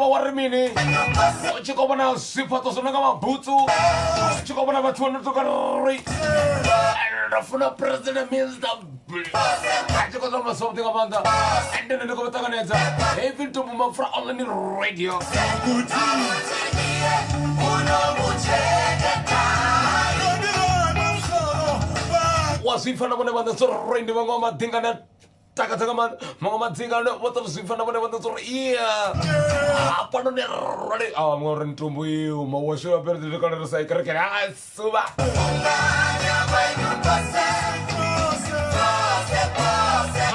warimini. Chikobana sifato sonagama butsu. Chikobana batuana tokari. Rafuna president means the I took something about that. And then the Gotaganeza. Even to move from online radio. Was if I know when the story in the Mama Tingana Takataman, Mama Tingana, what was if I know when the story here? Upon the ready. I'm going to move. My wash up to the corner of the cycle. Suba.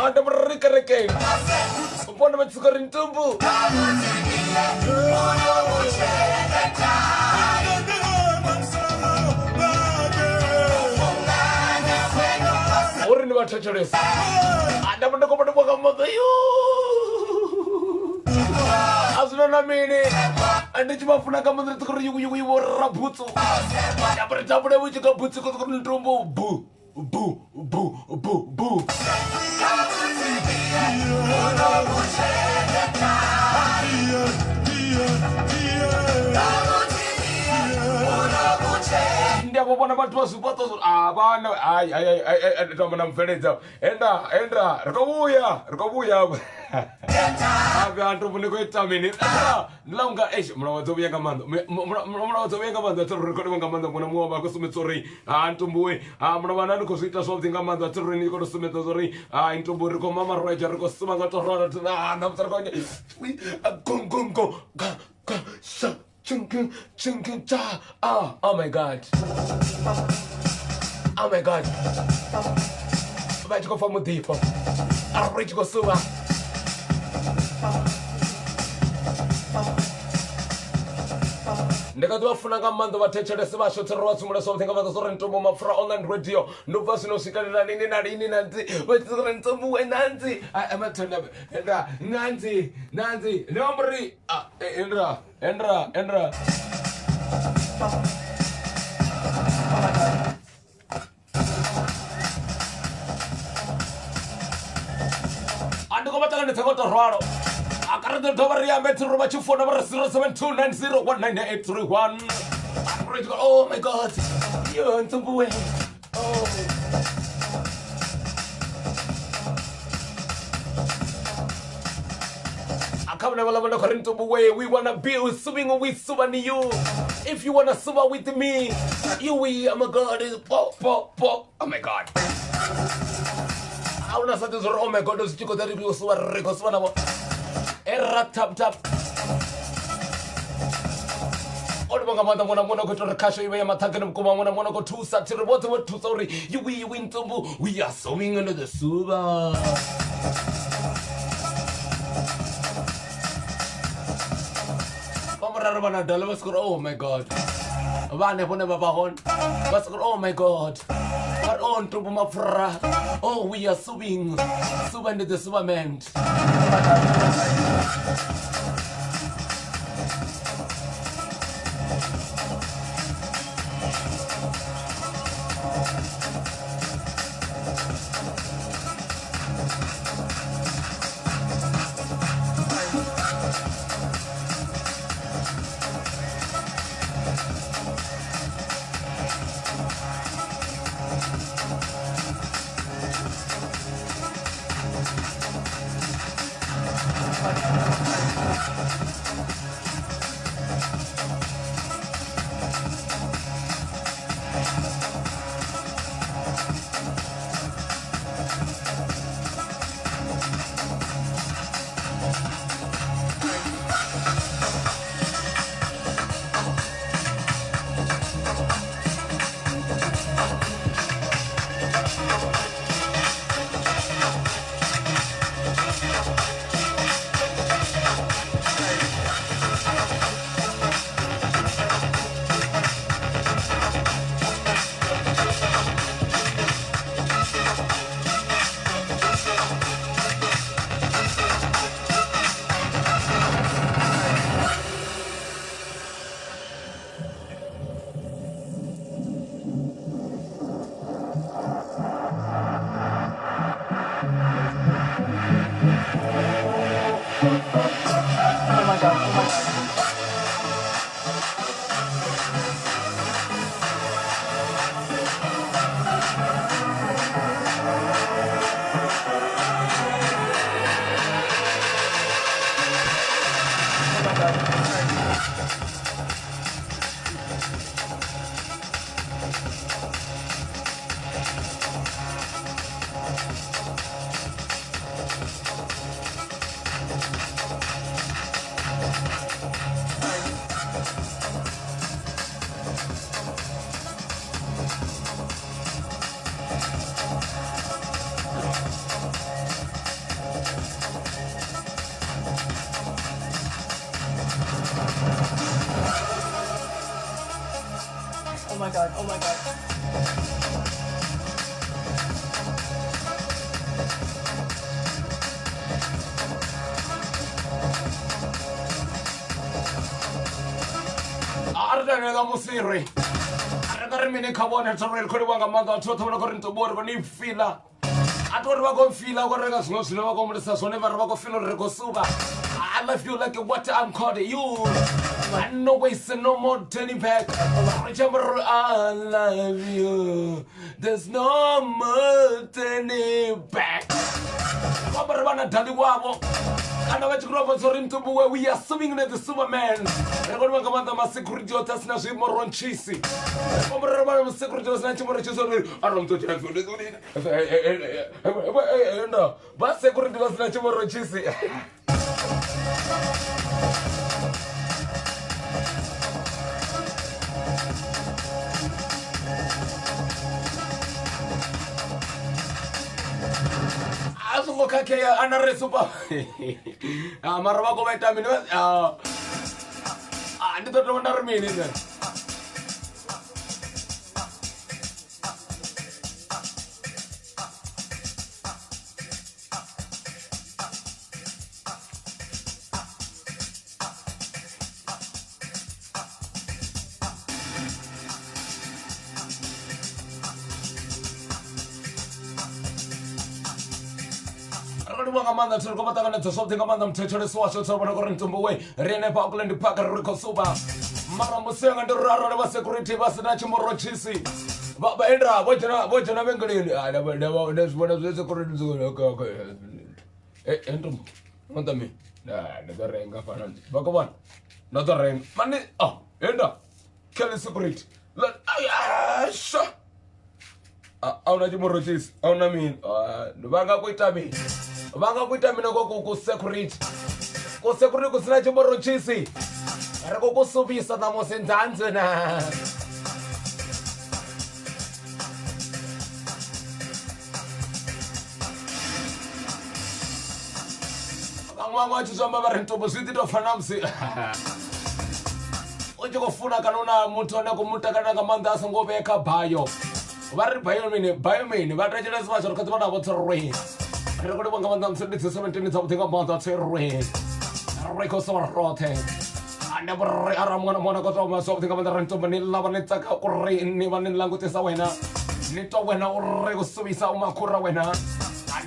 Ada mereka-reka. Upon the sukarin tumbuh. Orang ni macam ceris. Ada benda kau pada buat kamu tu. Asal nama ini. Anda cuma pernah kamu tu kerja yugu rabut tu. Yang percaya pada wujud kamu tu kerja tumbuh. Bu. Ndia kwa bwana watu wasupato bana ai ndo mnamfeleza enda rikabuya abi antu buniko itamini longa mnawazobenga mando mnawazobenga mando rekodi ngamando kuna muomba kusumetsori antu mbuwe mnawana niko sita something ngamando aturi niko kusumetsori antu mbuwe riko mama roja riko suma ngatorora tuna namtarkonya gongongo ga sa chunkin cha oh my god vai com fome tipo arrete com sua ndeka twafuna ngamando vatechelese vashotero vatsumura something about the ntombo mafura online radio ndobva zvinosvikanira nini narini nanzi vatsumura ntombo wenanzi amatonda enda nanzi nomri endra andiko vatanga netsakota rwaro akarada dovaria metro vachifona vari 0729019831 oh my god yo ntombuwe oh we wanna be swimming with Subani you. If you wanna swim with me, oh my god, oh my god. I wanna say this, oh my god, those chicos that you swim era tap. Odibanga mwana kutoka kasho iwe matanga mkuma mwana ko two satire what two sorry you win tumbu we are swimming under the suba. Oh my god. Oh my god. Oh, we are subbing into the Superman. god, oh my god. Arda musiri. Arda mine kabone torel kodi wanga manga toto na korinto bor ko ni fila. Atori ba go fila ko rega sino sino ba ko mulisa sone ba ko fila rego suba. I love you like what I'm calling you. I no wasting no more turning back. Remember I love you. There's no more turning back. Kabara bana dali wabo. Kana wachikropa sori mtubu we are swimming like the Superman. Rekodi wakamanda ma security otas na shimo ronchisi. Kabara bana security otas na shimo ronchisi. Arom to chana sori sori. No, ba security otas na shimo ronchisi. Asungo kake anare super. Marwa ko vitamin andi to ndar mini ne. Kamanda tulikuwa matanga na tosote kamanda mtechele swasho tsobana korintumbo we rene pa Auckland Park riko suba mara musenga ndo raro na security basi na chimorochisi baba endra bojana bengalini ala baba ndezibona security zone okay entumbo mondami na dorenga fana bakobana na dorenga mani enda kele security ayasha auna chimorochisi auna mini vanga kuita mini vanga kuita mina ku security kusina chimorochisi ariko kusubisa namo sendanze na vamwe vachizvamba vari ntombo zviti tofana musi uchikufuna kanona muti wane kumutakana kamanda asingoveka bhayo vari bhayomini vatachira siva zvarikati vana votsorwe rekodi vanga vanda museditsi 17 dzakutenga manda tserwe rekosorote anevre aramwana kotoma sokutenga manda rentombo nilava nitsaka kuri niva nilangutisa wena nitwa wena uri kusuvisa umakura wena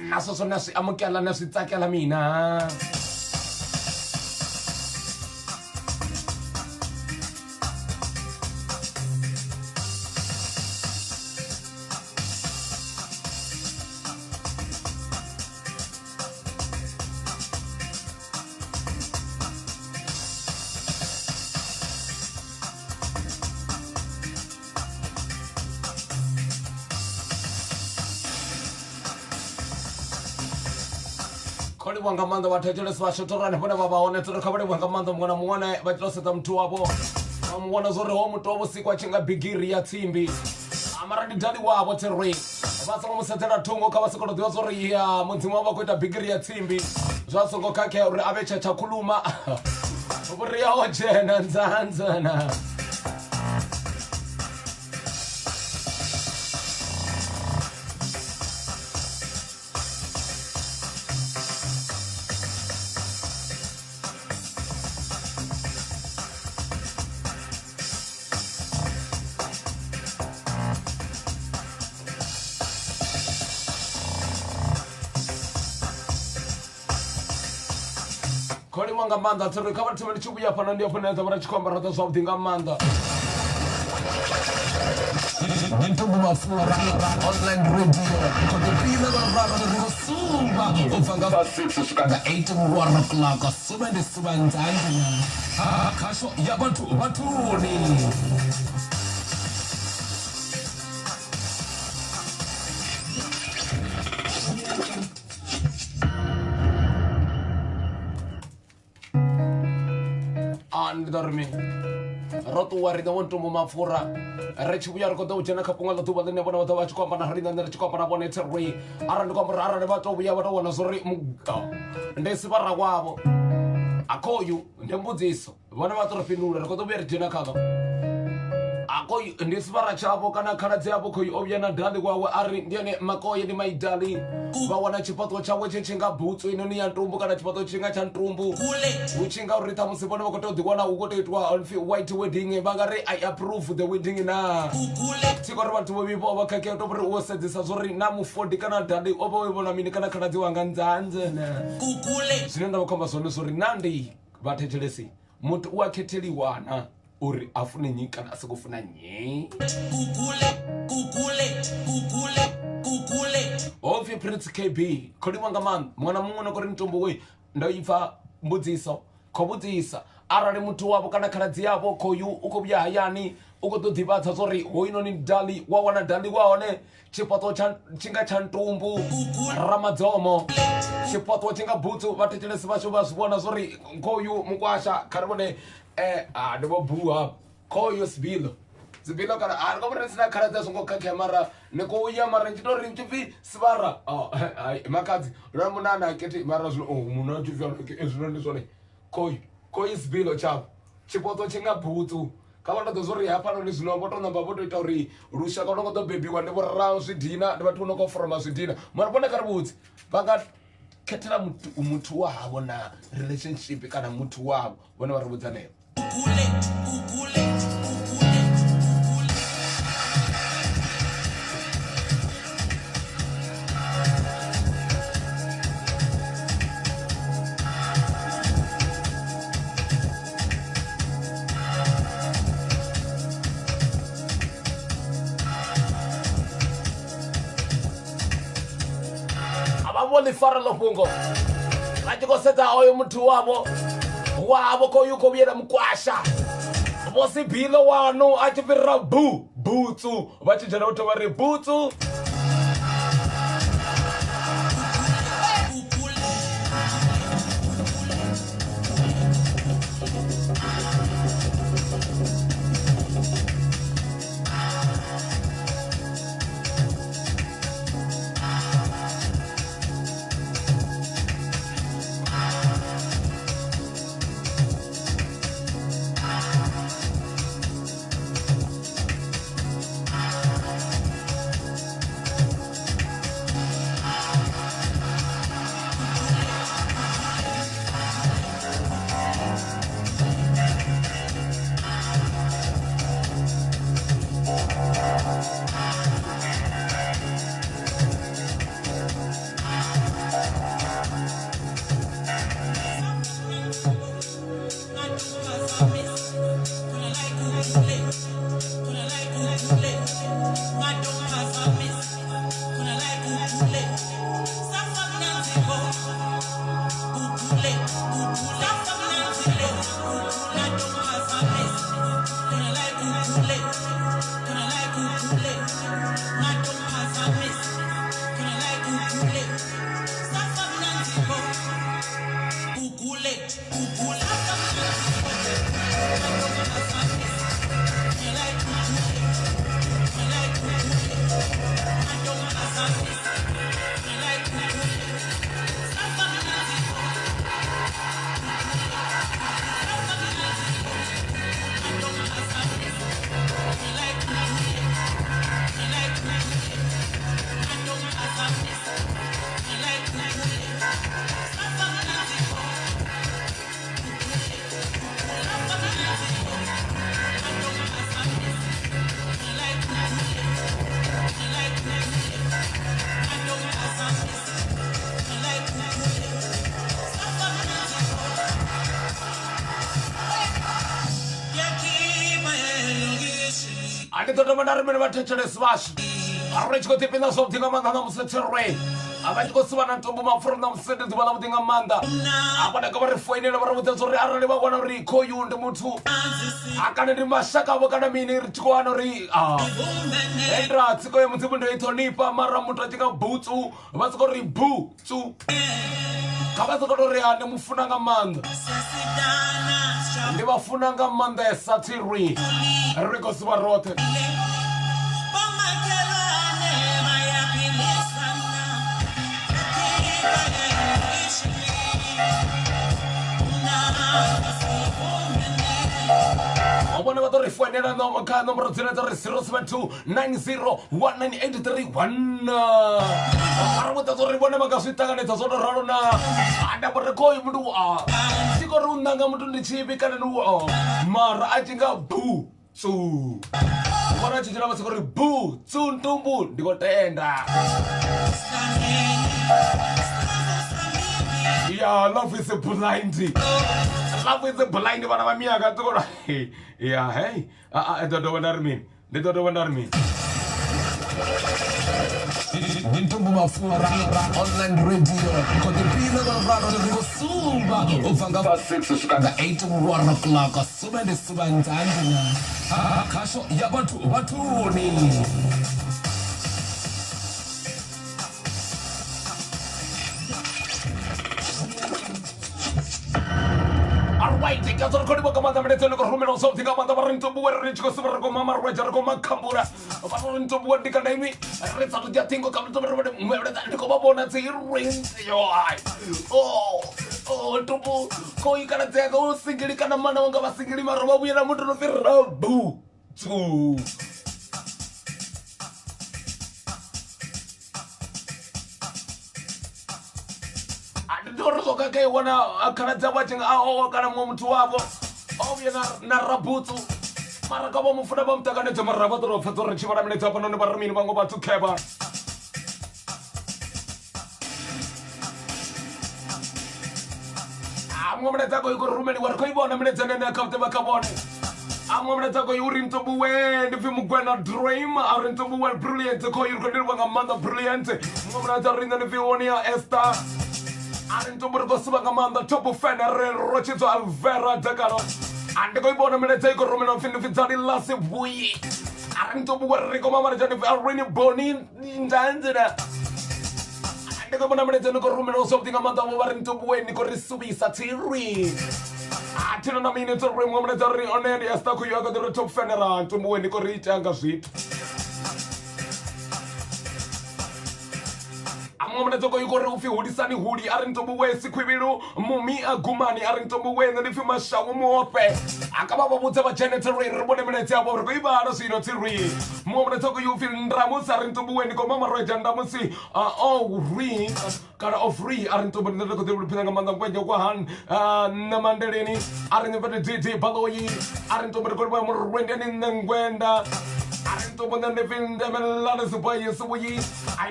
naso swona swi amukela na swi tsakela mina kodi wangamanda watechele swashotorane pone vabaone turikavadi wangamanda mwana muone vachiloseta mtu wavo muona zori ho mutu wavo siku achinga bigiri ya tsimbi amaradi dali wavo terwe vasongo musetera tungo kavasikotodziva zori ya munzima wavo kuita bigiri ya tsimbi zvasongo kake uri ave chachakuluma vuri yawo jena nzanzana kodi wangamanda tsiri kava tsimeni chibuya pana ndiyo paneza vana chikomba rata zvavudinga manda Ntumbu mafura online radio kutipila varava nikusunga ufanga va 6 sukanga 8 muruwara kulaka suba ndisuba nzanzi kasho ya vatuni dormi rotu warida wontumbu mafura rechibuya rikodo ujena kapunga latuba dine bona wata wachikomba na harina ndere chikomba na bona terri arandi komba arandi bato buya bato wana zori muga ndesi barra wabo akoyu ndembudziso bona bato rapinura rikodo beri jena kaka Akoi ndisibara chavo kana khaladzi yavo khoi ovya na dali wawe ari ndiyani makoye ndi maidali va wana chipato chawe chechinga bhutsu inoni ya ntumbu kana chipato chinga cha ntumbu uchinga uritha musi vone vako todziwana ukotoitwa white wedding vangari I approve the wedding na tsiko ri vantu vovivo vakhakea to vuri uosedzisa zori na mufodi kana dali ova wivona mini kana khaladzi wanga ndzanze na zvine ndavakomba zvone zori nandi vathetshelesi muti uakhetheliwana uri afune nyi kana asikufuna nyi Ofi Prince KB khodi wanga man mwana mumwe nokuri ntombo we ndoibva mbudziso khobudzisa arali muthu wavo kana khaladzi yavo khoyu ukobya hayani ukotodzivadza zori hoinoni dali wawana dali waone chipato chinga cha ntumbu ramadzomo chipato chinga bhutsu vathetshelesi vasho vazvivona zori khoyu mukwasha khari vone ndivobuha khoyu Zibilo kana arikobere sina khaladzi zvongokhakha mara nekouya mara nditori chipfi sivara makadzi ramunana aketi mara zvino munhu achifika ezvino ndizvone khoyu zibilo chavo chipoto chinga bhutsu kavanotozori hapano nezvino votonamba votoita uri rushaka unongotobhebhiwa ndivorara zvidhina ndivati unokofuroma zvidhina mara pone kari vudzi vakakhetera mutu wavo na relationship kana mutu wavo vone vari vudzaneyo Fara lopungo vachikosedza oyo mutu wavo koyuko vyera mukwasha vosi bhilo wano achipirira bhutsu vachijana kuti vari bhutsu Toto mandarme vathetshelesi vasho ari chikotipi na zvo vudinga manda na musetserwe avachikosiva na ntombo mafuro na musededzi vala vudinga manda avanaka vari foinela vari vudza zori arali vavona ri khoyu ndi muthu akana ndi mashaka avo kana mini ri tikowana ri endra tsiko yemudzimu ndoithonipa mara muthu achinga bhutsu vatsiko ri bhutsu kavatsikoto ri ane mufuna nga manda ndi vafuna nga manda esatirwi rikosiva rothe one of the refined and no kind number 072 901983 with the one of Magasita and it's a sort of Rona. I never go even do Sikoruna Gamutu Chibi can do Mara, I think I'll boo. So, what I just was going to boo, soon to boo, the Gotenda. Yeah, love is a blind. Love is a blind one of me. I got to go. Yeah, hey, I don't know what I mean. They don't know what I mean. Into online radio, because the people of Radio Suba, Ufanga 6 Chicago 8 to 1 o'clock, Suba de Subantana, Kasho Yabatu, Batuni. Alright, the Castle Kodibaka Medicine Romero, something about the Barinto Buer, Rich Cosper, Mama, Roger, Kambura, Barinto Buer, Academy, and Rest of the Tingo come to where the Cobabon and say, rinse your eye. Oh, Tubu, Koi Kanatego, singing Kanamano, singing Marabo, we are Mutu Rabu. Okay, when I can't watching our kind of moment to have Narabutu. Maracabo for the bomb Tagana to Marabato for the Chimaramina on the Baramin Bango to Keba. I'm going to talk about Rumani Warko, a minute and then I come to Bacaboni. I'm going to talk about Urim to Bue, the film Gwena Dream, Arin to Bue, brilliant, to call you a month of brilliant. Mumra in the Vionia Esther. And to Burgoswagamanda, Topo Fenner, Rochito Alvera Dagaro, and the Goibon Minute Roman of Infantari Lassie Bui, and to Burgomama Already Bonin in Dandana. And the Goibon Minute Roman or something among the over into Buen Nicorisubi Satiri. I tell a minute to remember the on any Astakuyaga the top Fenner to Buen Nicorita and Gaship. I'm going to go you go Sunny Hoodie, Arintobu West, Quibiru, Mumi, Agumani, Arintobu Way, and if you must show more pay. I come up with a janitor, Robonaminate about Riba, Sino Tiri. Moment to you feel Ramus, Arintobu and Comama Rajandamusi, all ring, kind of free, Arintobu, the Repentamanda, when you want, Namandarini, Arintobu, JJ Baloyi, Arintobu, Rendan in Gwenda. I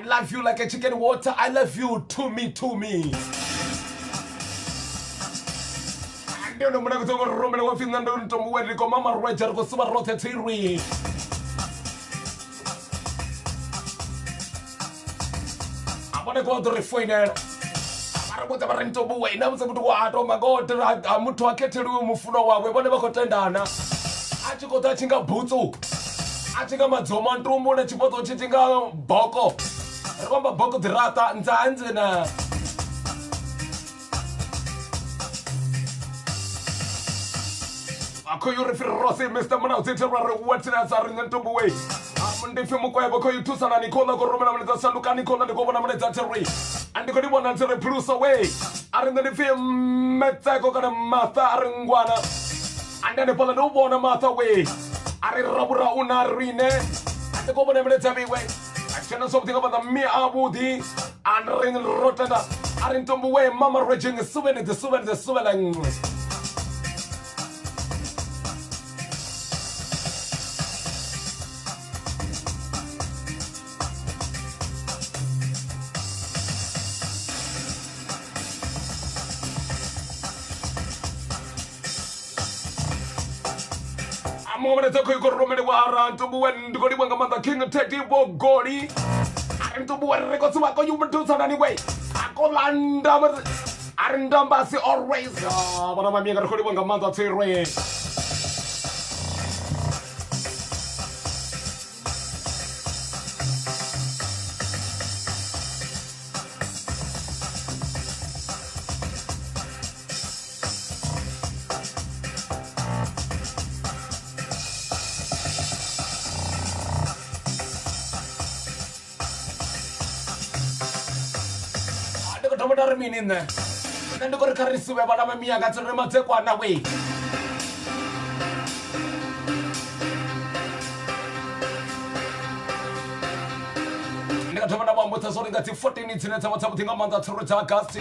love you like a chicken water. I love you to me. And then I'm going to go Roman of Finland to where the Mama Roger was super rotatary. I want to go to the refiner. I want to go into Buey. Now, oh my God, I'm going to get a room of Fulawa. We want to go to Dana. I go touching a bootu. I think I'm a Zoman Tumbo and Chipoto Chitinga Boko. Remember Boko de Rata and Tanzana. I call you refer Rossi, Mr. Manau, what's in us are in the Tubway. I'm the Fimuko, you two son, Nicola Goromana, and the Saluka Nicola, the government Tatari. And the Godiman answer a Bruce away. Are in the film Metaco and Mata Aranguana. And then the Polano born a Mata way. Are Rabura Unarine, and the government everywhere. I tell something about the Mia Abudi and Ring Rotana. Are in Tombuay, Mama Raging, the Suven, the Suven. Moment to go Roman Waran to Buen, to go to the King of Teddy Bogori, and to Buen Recosuaco, you do so anyway. I call Landam, Arendambasi always. What am I making a Kodiwanga Mother Terray? In there. And then go to Carisuba, but I'm a Mia got to remember one away. ndikatomana mwambutsa zori ngati 14 dzinetsa watsaputinga manda tsoro dza August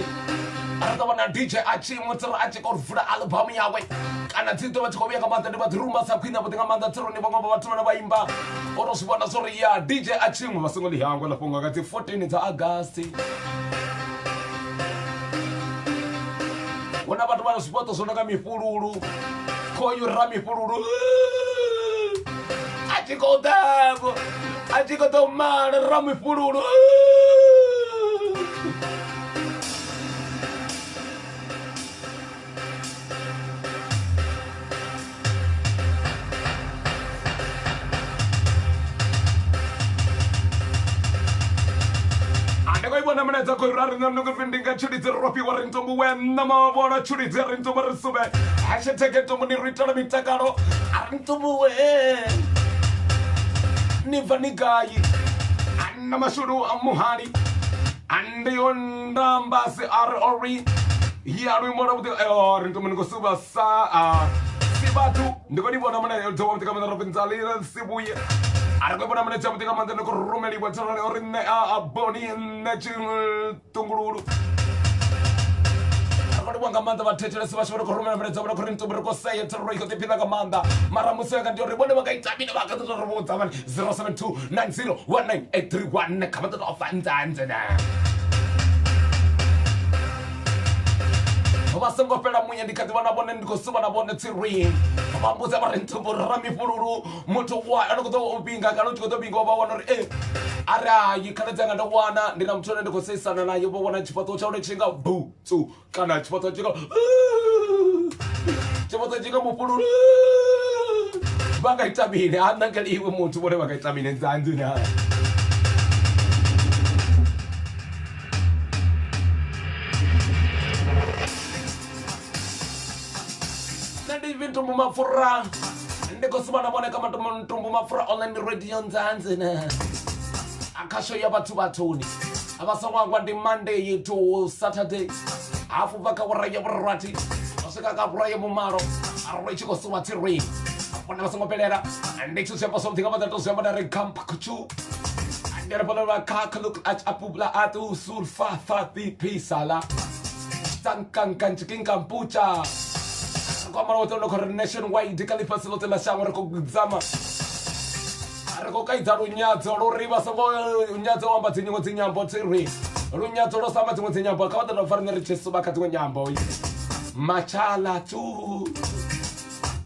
aratavana DJ achimutira achikorvura album yawe kana dzito vachikoveka manda ndivadiruma sakwina putinga manda tsoro ni vamwe vatumana vaimba orosvona zori ya DJ achimwe vasingoli yangu laponga ngati 14 dza August ona vatu vana swipoto zonaka mifululu koyura mifululu achikoda umana ra mifululu Bona menetsa go rara nna go findinga chuditse ropi wa rentombo wena ma bona chuditse rentombo re sube hashtag tombo ni ritala mitakalo rentombo we ni vanigai anna mashuru amuhari ande onda mbase ori hiaru mora bude rentombo ni go suba sa sibatu ndiko ni bona mena yo tombo tika mena robinzali sibuye arako bona mena chamu tika manda ko rumeli botara orinne aboni nechi tungururu arako wanga manda vathethele sivashobora ko rumela mena chamu ko rintombo ko say tero iko tipila ka manda mara museka ndio ribone vakaitabina vakatota robotsa mani 0729019831 kamata ofanzanzana vasengo pela munye ndikati vana vone ndikosuva na vone tsiri vambuza vari ntombo ra mifululu mutu wa anokuto ubinga kana utikoto binga wa vona ri ari hayi kana dzanga ndawana ndina mutone ndikosesana naye vona chipato chaune chinga butsu kana chipato chinga mufululu vangaitabine anangeli iwe mutu vone vangaitabine nzanzi na Ntumbu mafura ndiko sibana bona kama ntumbu mafura online radio nzanzina akasho ya batuni abasongwa ngwandi Monday to Saturday afu baka waraya barati osika ka buraya mumaro arwechi ko swati re bona basongwa pelera ndicho sepa something about that so mara camp kuchu andera bona ka look at apubla atu sulfa fati pisala tankan chicken kampucha kwa mara wote lokore nationwide kalipa silote la shawa rako gzama rako kaita runyadzo loriva songo unyadzo wamba dzinyongo dzinyambo tsiri runyadzo lo samba dzimwe dzinyambo akawata no farne richeso bakati nyambo machala tu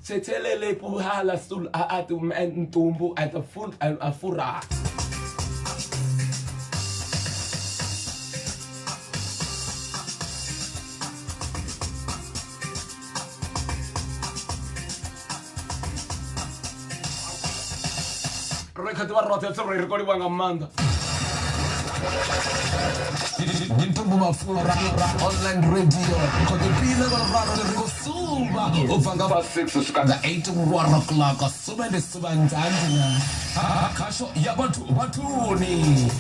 setelele puhala sul aatu ntumbu at full afura Rekati warrote tsoro rekodi wanga manda Ntumbu mafura online radio kodi pila kwa raro rikosuba ufanga ba 6 ushikanda 8 1 o'clock subende subanzanzina kasho ya batuni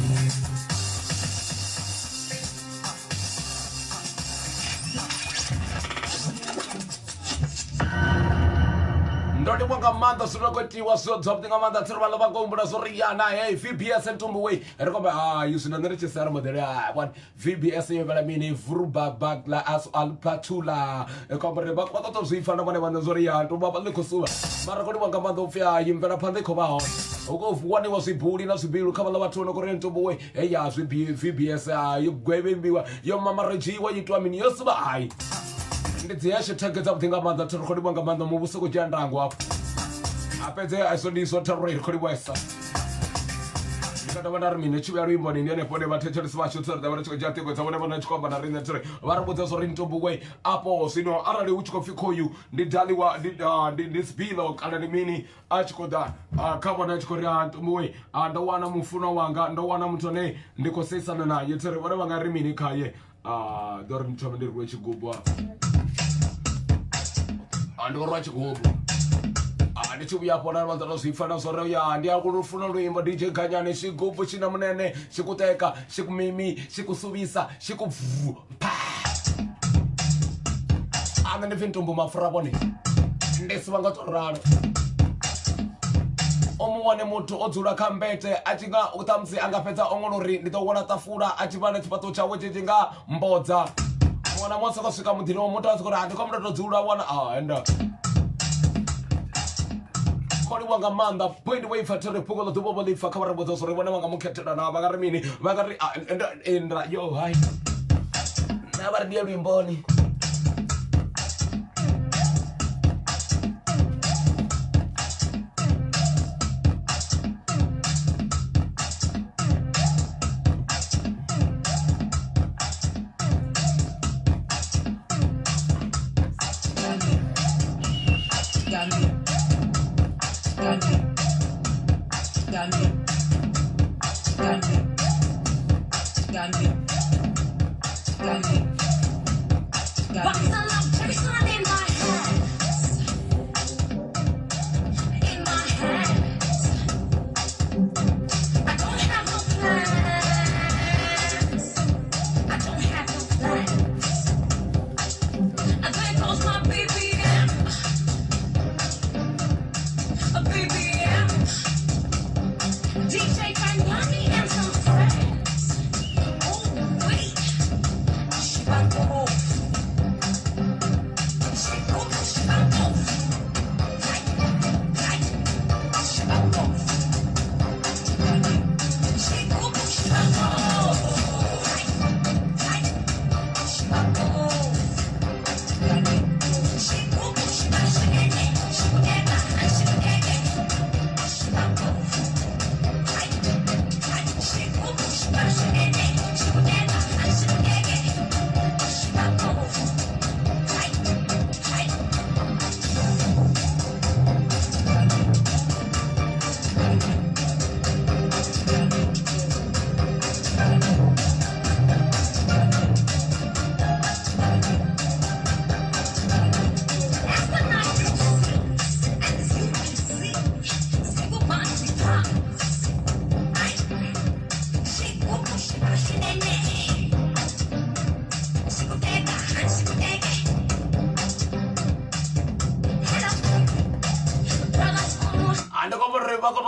Ndoti wanga manda surokoti waso something amanda tsirvala vakombura soriyana hey VBS ntumbu we rekomba yusina neriche sara modera one VBS yevela mini vruba bagla as alpatula ekombre bakwato zwifana bane bane zoriya ntumba balikosuba mara kodi wanga manda ofya yimvela phande khobaho ukovuwani wasibhuli na sibilu khabala bathono ko rentumbu we hey ya VBS yogwebembiwa yo mama rejiwa yitwa mini yosuba hayi ndidziyashe thagedza kuthinga manda tsirokodi wanga manda mubusuku jandango apo apedze aisodiso tarore kholi wesa ndikada vana rimine chivya ruimbo nini ne pone vathethesi vasho tsari da vana chikajati kwetsa vona vona chikomba na rine tsire varabudza so rintombo we apo sino arali uchikofikoyu ndidaliwa ndisbilo kana nimini achikoda kava na chikori ntombo we ndawana mufuno wanga ndawana mutone ndikosesana naye tsire vona vanga rimini kaye dori mtome ndirwe chigubwa andorwa chigubu ndichibuya pona vanzana zvifana zvoreo ya ndiyakurufuna ruimbo DJ Ganyane chigubu china munene chikuteka chikumimi chikusuvisa chikubvu pa ana ndipfi ntumbu mafura bone ndesivanga torano omuwane muthu odzula khambete achinga utamzi angapedza ongolori nditowona tafula achivana chipato chawe chichinga mbodza mwana motsa kasvika mudhiri womoto asikoti handikwamuna todzula wana enda koni wanga manda point way factory pugo lo tubo boli fa kamera bozo sore wana wanga mukhetela na bagari mini bagari enda yo hai na bar dia rimboni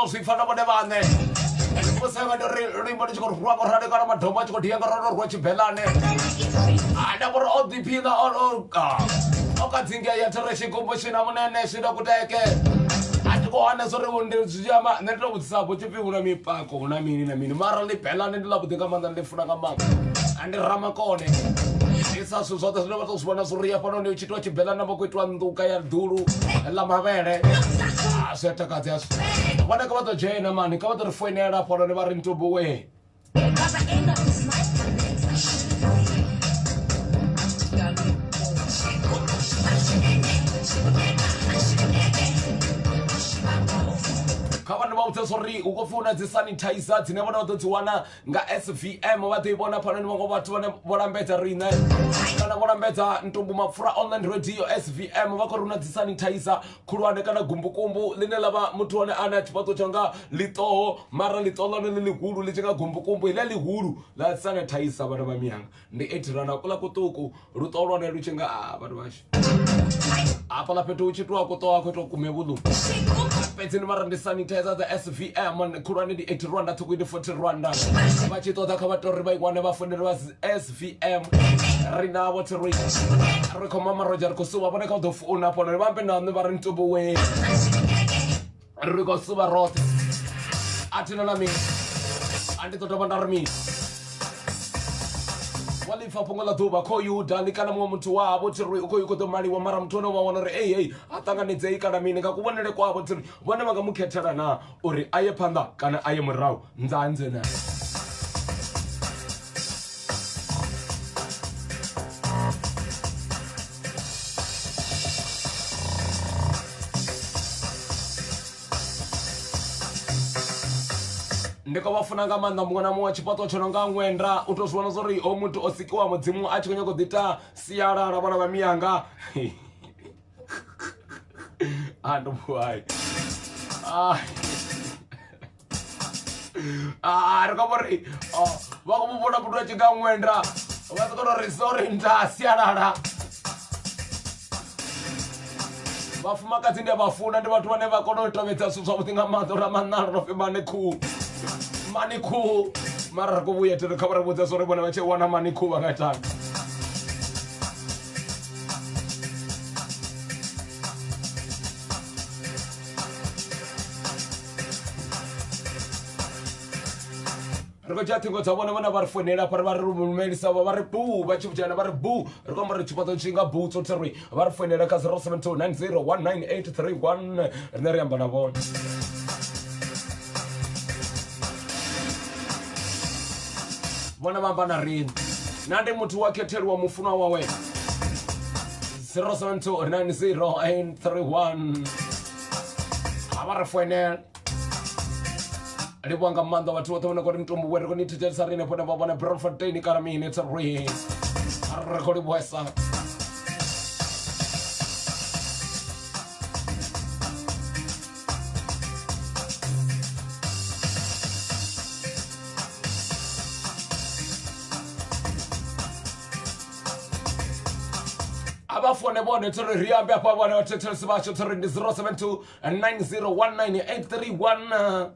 sifana bade bane kusema ndo rimbo chiko ruwa korade kana madhoma chiko dhiya karano ruwa chibelane ada por odipina on okadzinga ya tereshi komboshina munene shida kuteke atiko ana sore wonde ziyama neto kutsabo chipi una mipako una mini na mini mara le belane ndila budinga manda ndefuna ngama ande ramakone esa susoda sino bato subana suria pano ne chitwa chibelana bokwetwa nduka ya dulu la mavere seta kazias wana kabato jena mani kabato refoinera pano ne bari ntubu we Kawan bauta sorry ukofuna zi sanitizer dzinebona utodziwana nga SVM vatoibona pano nivango vatu vane vorambedza rine kana vorambedza ntumbu mapfura online radio SVM vakoruna zi sanitizer khulwane kana gumbukumbu line lava muthu wane ana chipato changa litoho mara litoho lone lihulu lichinga gumbukumbu ile lihulu la sanitizer vana va miyanga ndi 8 rana kula kutuku lutoho lone luchinga vanhu vashi apa la petu uchitwa kutoa kweto kumevulu petsini mara ndi sanitizer the SVM khulwane ndi 8 Rwanda tuku ndi 40 Rwanda vachitoda kavatori vaikwane vafoneri va SVM rina votiri rikhoma maroja rikusuva vone ka dofuna pona ri vambe nani va ri ntubu we rikusuva rote atina na mina anditotova nda ri mina walifa pongola duba ko yuda likana mo muthu wavo tiri uko yuko to mali wa mara muthu no vona ri hey atanganedzei kana mina ka kuvonele kwavo tiri vona vanga mukhethela na uri aye phanda kana aye murahu ndzanze na ndiko vafunanga manda mungana muwa chipato chono nga ngwenda utozwana zori o muthu osikiwa mudzimu achikonya kudita siara vana va miyanga ando boy rikavori vakumuvona muthu achinga ngwenda vasikona risori nda siarara Vafumakadzi ndi vafuna ndi vhathu vane vha kona u tovhedza zwithu zwavhuḓi nga maanḓa uri manalo no pfi mani khu mara ri khou vhuya ri kha vha ri vhudza zwo ri vhone vha tshi wana mani khu vha nga itani. Ri khou dzhia ṱhingo dza vhone vhone vha ri founela pari vha ri rumelisa vha ri bu vha tshi vhudzhana vha ri bu ri khou amba ri tshifhaṱo tshi nga bu tso theri vha ri founela kha 0729019831 rine ri amba na vhone. Vhone vha amba na rini na ndi muthu wa khetheliwa mufunwa wawe 0729019831 vha ri founela. Ndi vhanga maanḓa vhathu vhoṱhe vhone khou mutumbu we ri khou ni thetshelesa rine pone vha vhone Braamfontein kana mini it's a ri khou livhuwesa. Abafone bone tsori ri ambe apa vhone vhathetshelesi vhashu tsori ndi 0729019831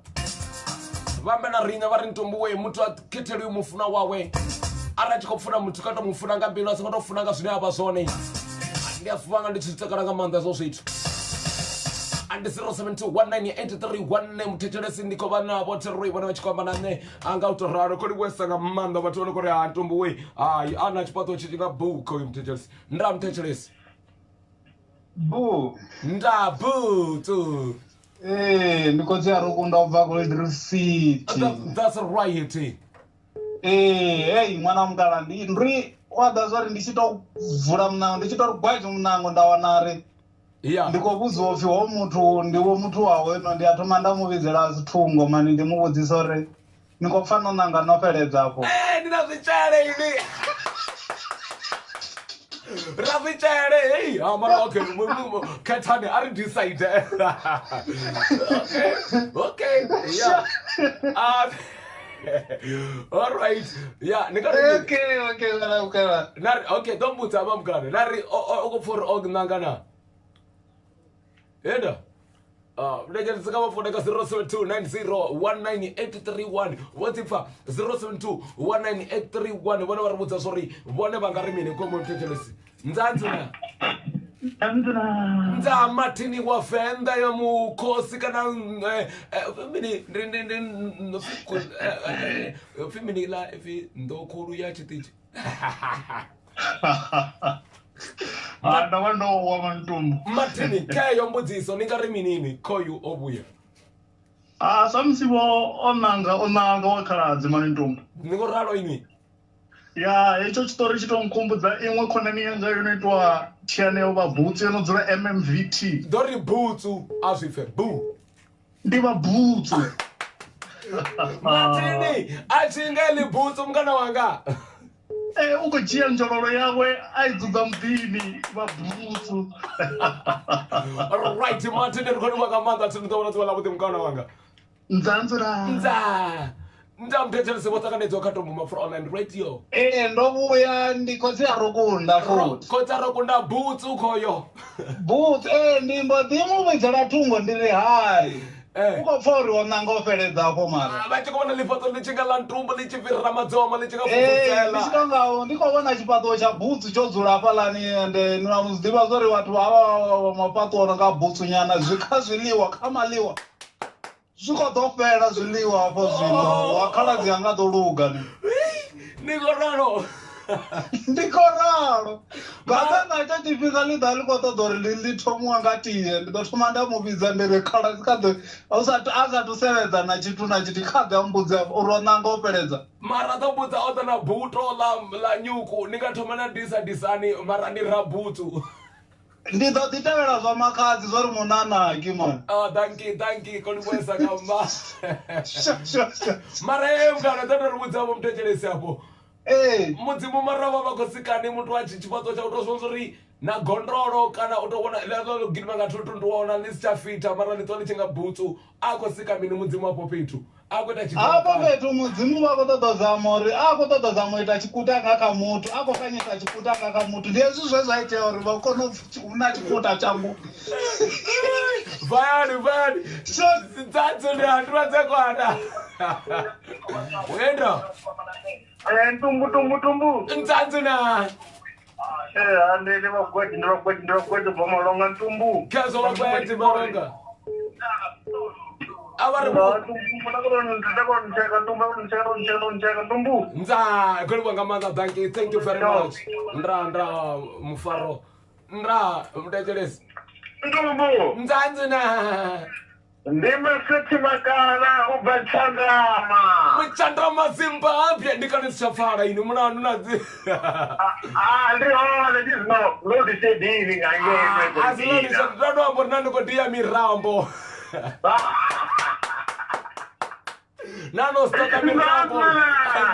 vhambe na riṋe vha ri ntombo we muthu a khetheliwe mufuna wawe ara tshi khou funa muthu ka to mufuna nga mbilu a songo to funa nga zwine avha zwone. Ndi a fuvha nga ndi tshi takala nga maanḓa zwo zwithu and 07219831 muthetshelesi ndi khou vha navho theri vhone vha tshi khou amba na nṋe anga u to ralo khou livhuwesa nga maanḓa vhathu vhone khou ri ha ntombo we hayi a na tshifhaṱo tshi nga bu khoyu muthetshelesi nda muthetshelesi bu nda butu. ndi khou dzhia rukunda u bva Gold Reef City. That's right. Hey ṅwana mukala ndi wa ḓa zwari ndi tshi to vula munango ndi tshi to gwaje munango nda wana ri ndi khou vhudziwa upfi ho muthu ndi wo muthu wawe no ndi a thoma nda mu vhidzela zwithungo mani ndi mu vhudzisa uri ni khou pfa no nanga no fheledza afho. Ndi na zwitshele ini Ravitele, hey, I'm okay. Katani, I didn't decide. Okay, yeah. All right, yeah. Okay, don't put a mom gun. Nari, for Ognangana. Eda. Legends come for the 0729019831. What if 072198331? Whatever was sorry, whatever Garimini, come on, Tetelesi. Nzanzuna. Nza matini wa fenda ya mu kosi kana femini la efi ndokuru ya chitichi. Ndawano wa mantumbu. Matini kayo mbudziso ningarimini koyu obuya. Samsibo onanga wakhaladzi mantumbu. Ningoralo ini. Ya icho chitori chitonkumbudza imwe khonani yanga inoitwa Tiane va Boots inodzura MMVT. Dori Boots azvife bu. Ndi va Boots. Matini achingeli Boots mngana wanga. Ugodzhia njololo yawe aidzudza mudini va Boots. All right, Martin ndikoni wakamanda tinotaona tswala kuti mngana wanga. Nzanzura. Ndamuthethelese votakanedzwa katombo for online radio. Ndovuya ndikodzera rukunda futhi. Kodzera rukunda Boots ukhoyo. Boots ndimbo ndimuvhidzela thungo ndiri hai. Ukopfa uri wonanga u fheledza afho mara. Vha tshi khou vhona ḽifhaṱo ḽi tshi nga ḽa ntumbu ḽi tshi fhirira madzoma ḽi tshi nga fhufhudzela. Ndi khou vhona tshifhaṱo tsha Boots tsho dzula hafhaḽani ende ni wa muziḓivha zwa uri vhathu havha mafhaṱo o no nga Boots nyana kha zwiḽiwa kha maḽiwa zwi khou ḓo fhela zwiḽiwa hafho zwino wa khaladzi anga ḓo luga ni. Ndi khou ralo. Ndi khou ralo. Nga ṋatsha tshifhinga ḽi ḓa ḽi khou ṱoḓa uri ḽi thomiwa nga tie ndi ḓo thoma nda mu vhidza ndi ri khaladzi kha ḓo a sathu sevhedza na tshithu na tshithu kha ḓi a mbudza uri o ṋanga u fheledza. Mara ḓo mbudza o ḓa na buto ḽa nyuku ni nga thoma na disani mara ndi ra butu. Ndi ḓo ḓi tevhela zwa makhadzi zwa ri munanaki man. Thank you konivhuesa kamba. Mara mngana ḓo ri vhudza vho muthetshelesi afho. Mudzimu mara vha vha khou sikani muthu wa tshifhaṱo tsha u tou zwone uri na gondolo kana u tou vhona ḽo gidima nga thundu ndi wana ḽi si tsha fita mara ḽi ṱwa ḽi tshi nga Boots a khou sika mini mudzimu afho fhethu akuita apo petu mudzimu vakototozama uri akototozama ita chikuta kakamutu ako kanyita chikuta kakamutu ndezvi zvezvaita uri vakono una chikuta changu vayani dzadzone handivatsekwana wenda tumbu ndzanzona andele vagwedhi vamalonga ntumbu kezo vagwedhi malonga avari nza kulibonga manda thank you very much ndra mufaro ndra mudechelesi ntumbu nzanzona ndimesethi makala ubachandama muchandrama zimbabwe ndikanisafara ini munanu nadzi ndihona ndizino lodisedini asilonisatatoambo rinandikodiya mirambo nanositoka mirambo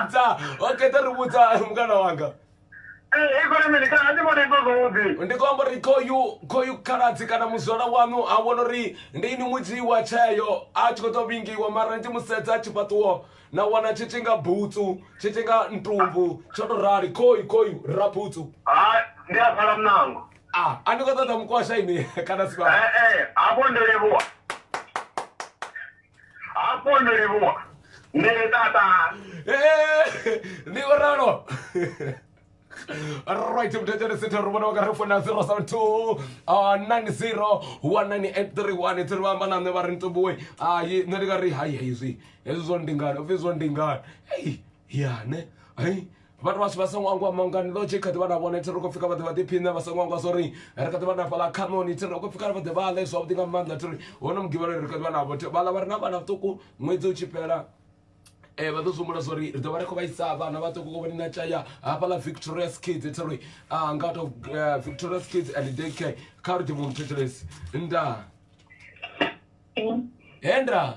nza okay taribudza mukana wanga ndikombo ri koyu karadzi kana muzvana wanu awona ri ndini mudziwa chayo achikotovingiwa mara ndimusedza achipatuwo nawana chichinga bhutsu chichinga ntumbu chotorari koyu raputsu ndiyakhala mnango andikotodza mukwasha ini kana siba apo ndolivuwa ndetata ndikorano right mtecheresita rubona wakarefona 072 901983 tirivamba namne vari ntumbuwe nendikari haizvi ezvizvo ndingana vizvo ndingana yane vanhu vasvi vasangwangwa maungani lochikati vana vona tiri kufika vati vatipinda vasangwangwa sori rikati vana pala kamoni tiri kufika vati vale zvavudinga manda tiri ona mugivano rikati vanavo vala vari navana vutuku mwedzi uchipera vatozomura sori ritova riko vaisa vana vatokukovanina chaya apala victorious kids tiri ngato victorious kids and dk kariti mumtecheresi enda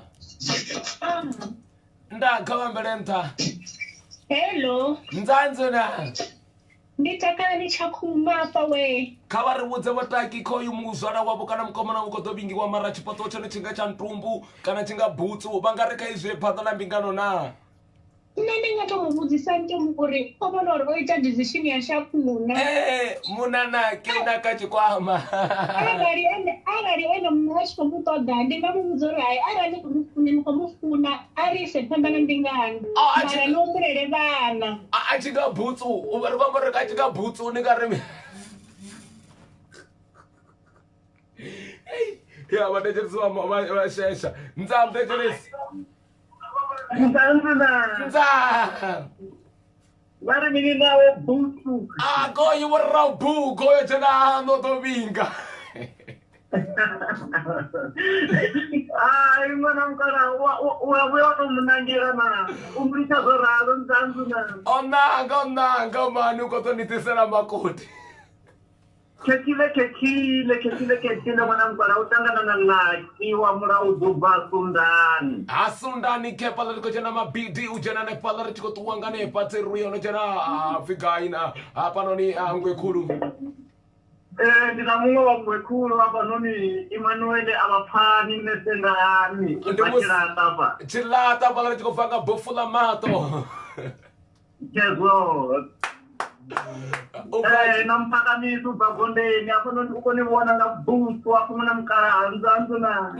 ndakavambelenta hello nzanzona nditakala ndichakumapa we kavari vudze vataki koyu muzvana wavo kana mukomana mukotovingiwa mara chipoto chano chinga cha ntumbu kana chinga bhutsu vangareka izve pano na mbingano na ndingatomuvudzisa ntomukuri omona uri voita decision yashakuna munanake unakachikwama agari ende munachikomutoda ndingamuvudza uri hai arani mukamufuna arise pamba nambingano mara nomurere vana achinga bhutsu vari kwamboreka achinga bhutsu ningarimi ya vatecheresi vashesha nza mutecheresi nza vari mini nawo bhutsu koyu vorira bhu koyo chena notovinga ai mwana mukana uyavuya watomunangira na umurichazoraro nzanzuna onanga mani ukotonditisera makoti kekile mwana mukana utangana na laki wa mura udhuba sundani asundani kepala liko chena mabidi ujena nepala richikotuwanga nepatseruya unochena figaina apanoni ngwekulu ndina mumwe wamwekulu apa noni Emmanuel abafani nesengani bachirata chilata pala richikofanga bofula mato kezo nampakamiso pagondeni apo noni ukonivona nga bhutsu apo muna mukaranza nzona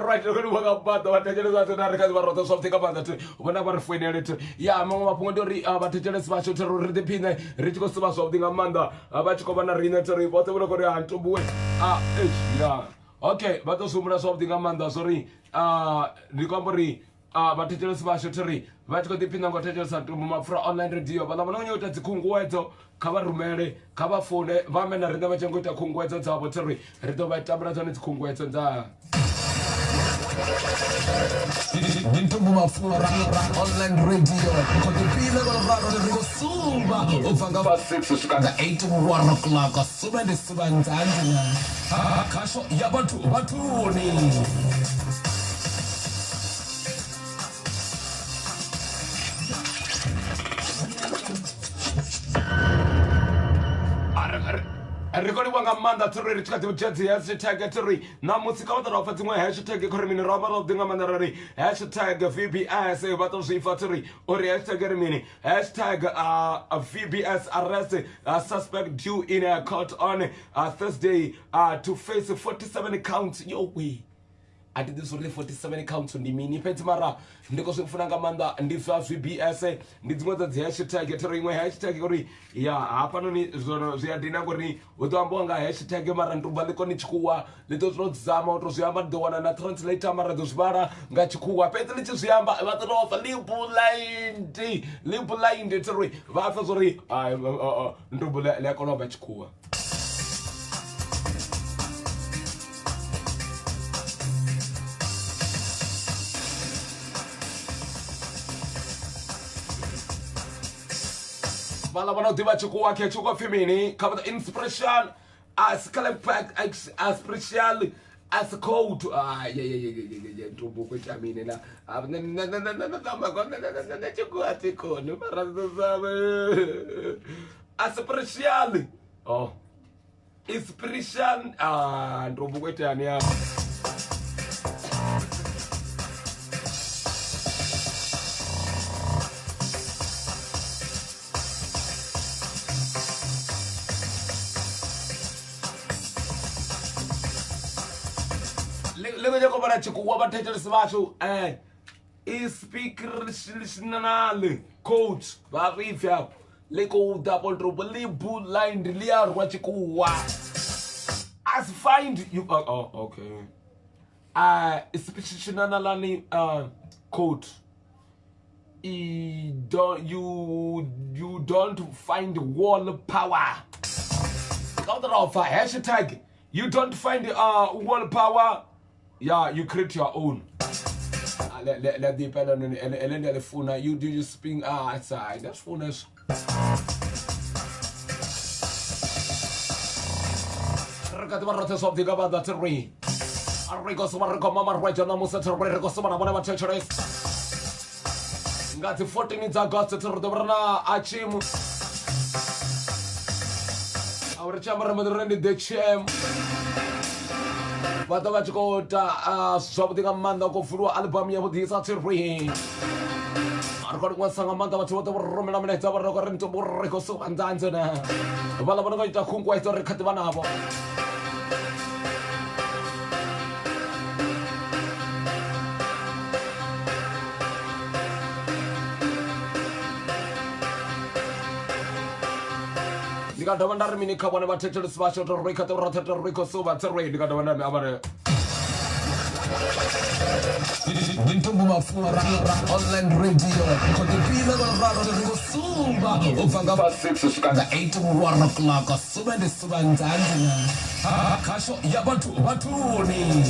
right lokoni wakabata vatecheresi vatonarikazi varota swavutika panza ti vona vari foinele ti ya mamwe mapungo ndori vatecheresi vacho tiri ritipine richikosiva swavutinga manda vachikova na rine tiri vote vona kuri hantumbuwe ya okay vatosumura swavutinga manda sori ndikambori vatecheresi vacho tiri vachikotipinda ngotecheresa ntumbu mapfura online radio vala vana vanyangoita dzikunguwedzo kavarumele kavafone vamena rine vachangoita kunguwedzo dzavo tiri ritovaitambura dzone dzikunguwedzo nza Ntumbu mafura online radio kotipile koloraro rikosumba uvanga 6 kusvika 8 1 o'clock sube ndisiba nzanzi kasho yabantu batuni rekodi wanga manda tiri richikati uchedzi hashtag tiri namusika vatarafa dzimwe hashtag korimini ravarobdinga mandarari hashtag VBS vatozvifa tiri ori hashtag rimini hashtag VBS arrest suspect due in a court on Thursday to face 47 counts. Yo way I did this only 47 counts on the mini petmara ndiko zvekufunanga manda ndizva VBS ndidzimwe dzi hashtag tiri imwe hashtag kuri ya hapano ni zvono zviadina kuri utoambo nga hashtag mara ntumba liko ni chikuwa lito zvinozama utozviamba ndowana na translator mara dozvara nga chikuwa pete lichizviamba vatorova libu blind tiri vafa zori ntumbu lekonomba chikuwa. Vala vanodiva chikuwa ke chikuwa femini kama inspiration as pack special as code ntumbu kweta mine na chikuwa tikono as special inspiration ntumbu kweta ni ya leko kobana chikuwa bathetelisi basho inspirational coach barifya leko double trouble libu line liarwa chikuwa as find you okay inspirational coach you don't find wall power counter offer hashtag you don't find wall power. Yeah, you create your own. Let the pen and the phone. You do you spin outside. That's fullness. Rekat marathon of the gaba that re. Arrigo Sumarco Mama Regina Musa Rego Sumana whatever churches. Got the 14 in August to the Brana Achim. Our chamber mother the chem. Vata vachikota zvakutika manda kufurwa album yavudhisa tiri arikoti kwasanga manda vachivota voromela mnetsa varokari ntomboreko suvanzanzena vala vanongoita khungwa ito rikhati vanavo ndikadhova ndari mini khabone vathetelisi vasho torikati rothetoriko suva tiri ndikadhova ndami avare Dintumbu mafura online radio kodipila bararo ngosumba ufanga ba 6 sukanda 8 mu 1 o'clock subende subanzanzina kasho yabantu batuni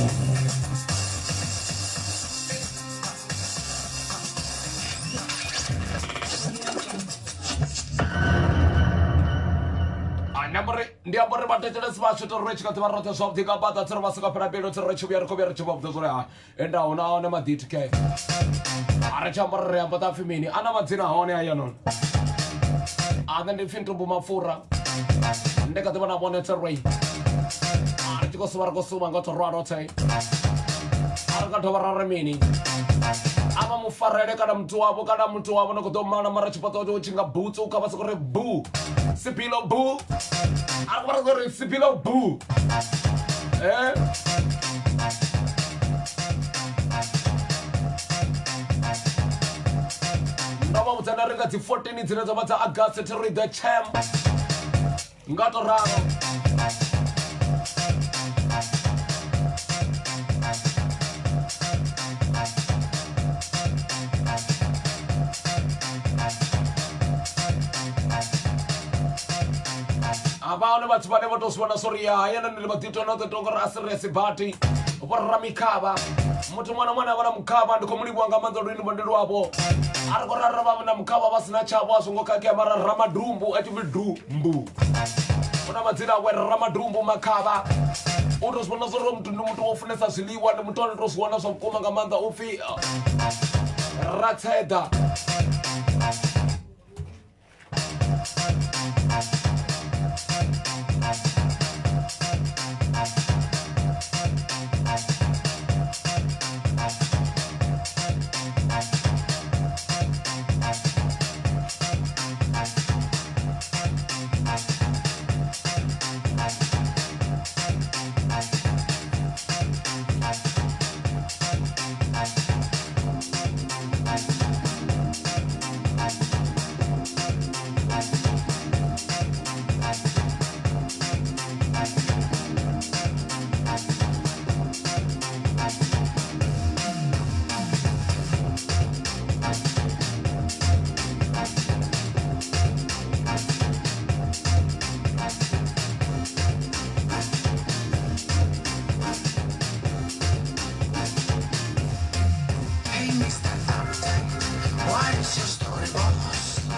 ndiambore vatetelesi vasho torechika tivarota zvavudika bata tsiri vasika pelo tirechuvyarekobyarechivavudzozora enda unaone maditk arechamborereyamba tafimini ana madzina aone ayanon ane ndifintumbu mafura ndekativonavone tsirwei arechikosivarekosuma ngotorwarote arikatovararemini ava mufarele kana mtu wavo nokutomana mara chipatocho uchinga butsu ukavasikore bu sipilo bu arikuvarasikore sipilo bu ndava mutsana ringa dzi 14 dzine dzava dza August tiri the cham ngatoraro avana vatsi vane vatosivona sori hayana nile matitonotetongora asiresi bati voraramikava muti mwana vana mukava ndikomuliwanga manzalwini vandeli wavo arikorara vavana mukava vasina chavo azvongokakea mara ramadhumbu achividhumbu una madzina awe ramadhumbu makava utozivona sori mutu ndimutu wofunesa zviliwa ndimutone tozivona zvakukoma ngamanza ufi ratseda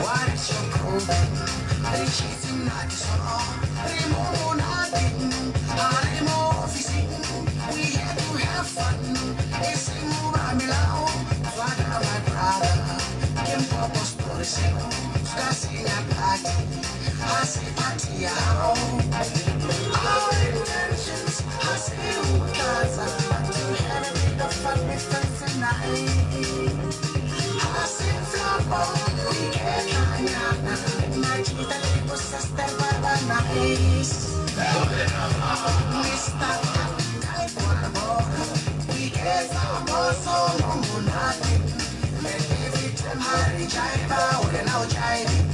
What is your problem? Chasing not so remove nothing. Remove we have to have fun. It's move I'm alone. Swagger my brother. Kim Popos Poriseo. Scassing a party. I say party out. Our intentions. I say who does to have a bit of fun with friends tonight. I say flop. We get Machita le gusta estar barba nice. Mr. Ay cuervo, we get famoso como nadie. Let every time Harry jive, we're now jiving.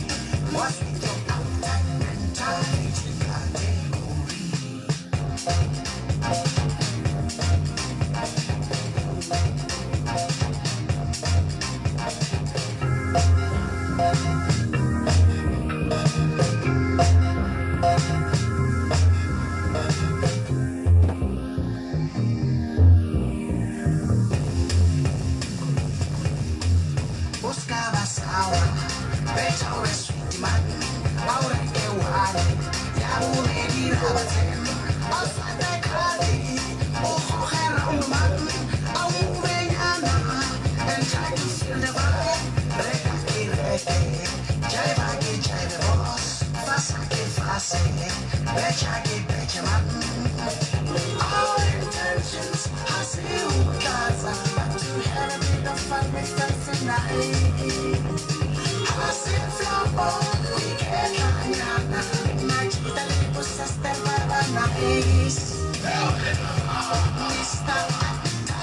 What's with your uptight mentality? Buscaba sour, better with sweet man. Ahora que guay, ya me diraba ten. Outside the cardi, ojo around man. Aún mañana, and try to feel the vibe. Reka que reke, jaiba que jaiba boss. Fasa que fase, becha que becha man. Our intentions, I see who does to have a bit of fun with friends tonight. I see flower, we get mañana. Machita le gusta estar barba nice.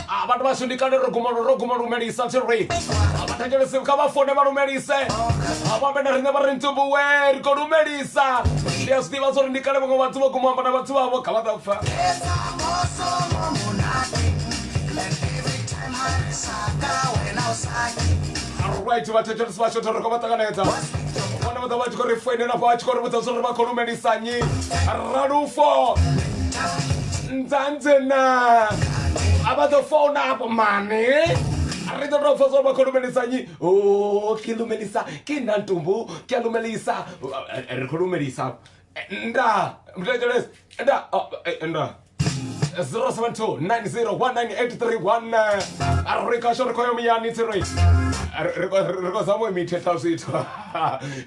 Abantu basundikana rogumaru merisa cherry. Abatangele simkaba fone baru merisa. Ababena rinde barintubu wer koru merisa. Dias diva sorindikana ngo batu bagumamba na batu babo kabadafa. Alright, vatecho sibasho toroko batakaneta. Wana mutabachi kori fene na bachi kori mutasoro bakoru merisa nyi. Radufo. Nzanzena. About the phone up, money. I read the professor of Melissa. Oh, Kilu Melissa, Kinantumbu, Kilu Melissa, Kuru Melissa. Nda, 072 90198331. Arika Shokoyami Nitri. Ricosamo meet Tausito.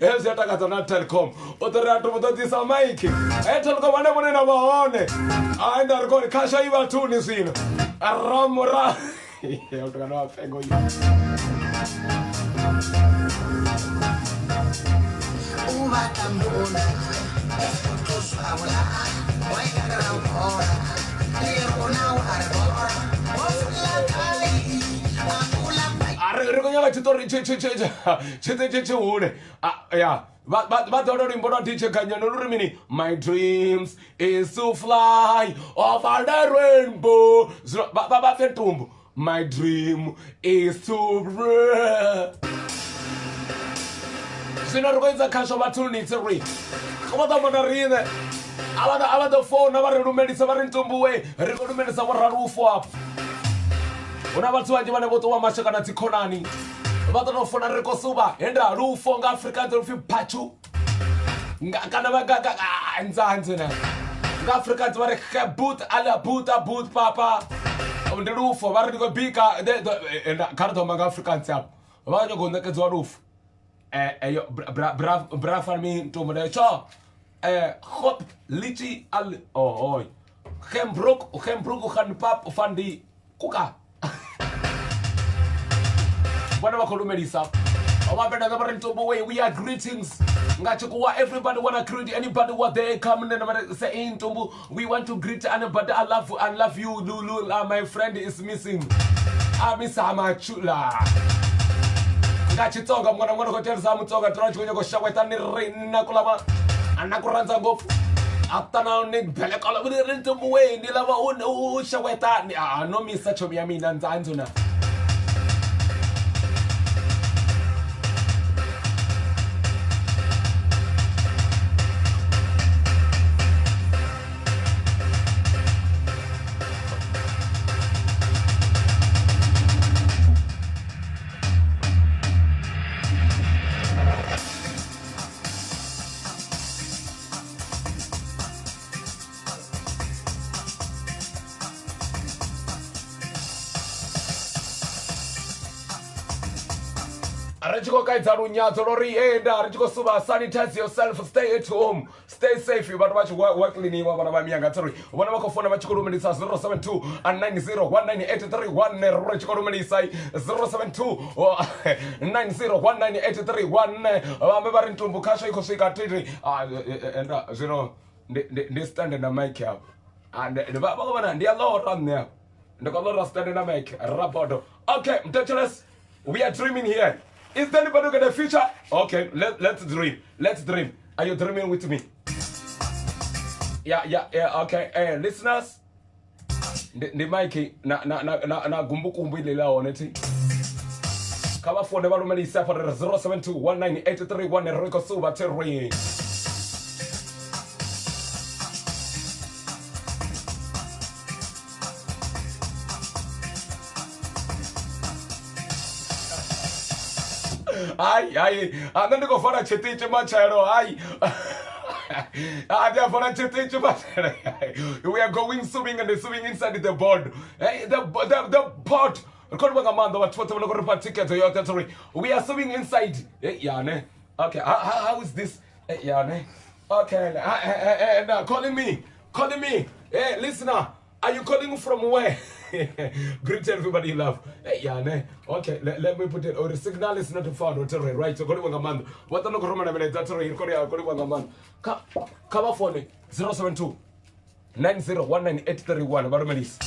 Elzatagazana Telecom. Otorato Disa Mike. Etelco whenever in our own. And are going to cash over to Nisin. Ramora. Eu tô ganhando a pego aí. Uma tambona, escuto sua bola, vai cagar a hora, lero na arbora, ofla cali, apula pai. Reconhece tutori che une. Yeah. But the other important teacher can you mean? My dreams is to fly over the rainbow. My dream is to breathe. Sinarukweza kasho batuni tsiri. Komata monarine. Ala the phone never remember sabarintumbu we. Remember sabararufo up. Una batsu banje bane boto wa mashaka na tikonani. Bato no fona rekosuba. Enda rufo nga Africa to fi pachu. Kana bagaga nzanze na. Nga Africa to bare boot ala boot papa. On the roof of Barrigo Bika and Carto Mag African tap. Why you go naked to a roof? Brav for me to my chaw. Hop, litchi, al oh, Hembrook, Handpap, Fandi, Kuka. Whatever Melissa. We are greetings. Everybody wanna greet anybody what they come and say Tumbu. We want to greet anybody. I love you, Lulu. My friend is missing. I miss Amachula. Gachitoga, I'm gonna go tell Samutoga, Trojo Shawetani Nakulama, and Nakuranza go. After now, Nick Pelacala will into way, Nilava, oh, Shaweta. No, Miss Sacho Yamin and Antona. Richiko kaita runyato lori enda richiko suba sanitize yourself, stay at home, stay safe. But watch work cleaning wa bana mianga tori. Wana wako phone machiko rumeli sa 072 and 901983 richiko rumeli sai 072 901983 amebari ntumbu kasho iko sika titi enda zero they stand in the mic up. And the baba bana ndia lot on there. Ndiko lot stand in the mic rapodo. Okay, mtachles. We are dreaming here. Is there anybody who got a future? Okay, let's dream. Let's dream. Are you dreaming with me? Yeah. Okay. Listeners, the mic na gumbukumbu ile la oneti. Kama phone number rumeli safa 07219831 Rico Suba Terry. Ai, andando con fare cetice machero, ai. We are going swimming and swimming inside the board. The boat. We are swimming inside. Okay, how is this? Okay, calling me. Hey, listener, are you calling from where? Greet everybody you love. Okay, let me put it. The signal is not found. Right, so go to Wangaman. What the local Roman that's right. Go to Wangaman. Come phone 072 901983 Barmanis.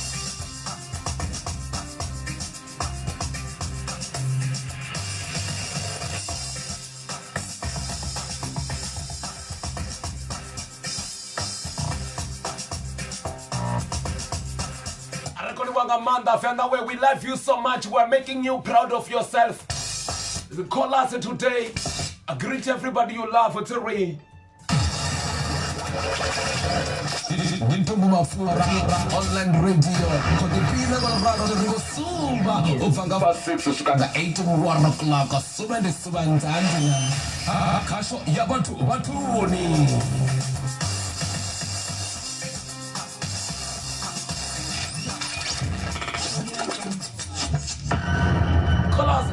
Amanda, we love you so much. We're making you proud of yourself. Call us today. Greet everybody you love. Online radio. Ufanga 6 ushikanga 8 mu 1 o'clock. Subende subanzanjina. Kasho yabatu batuni.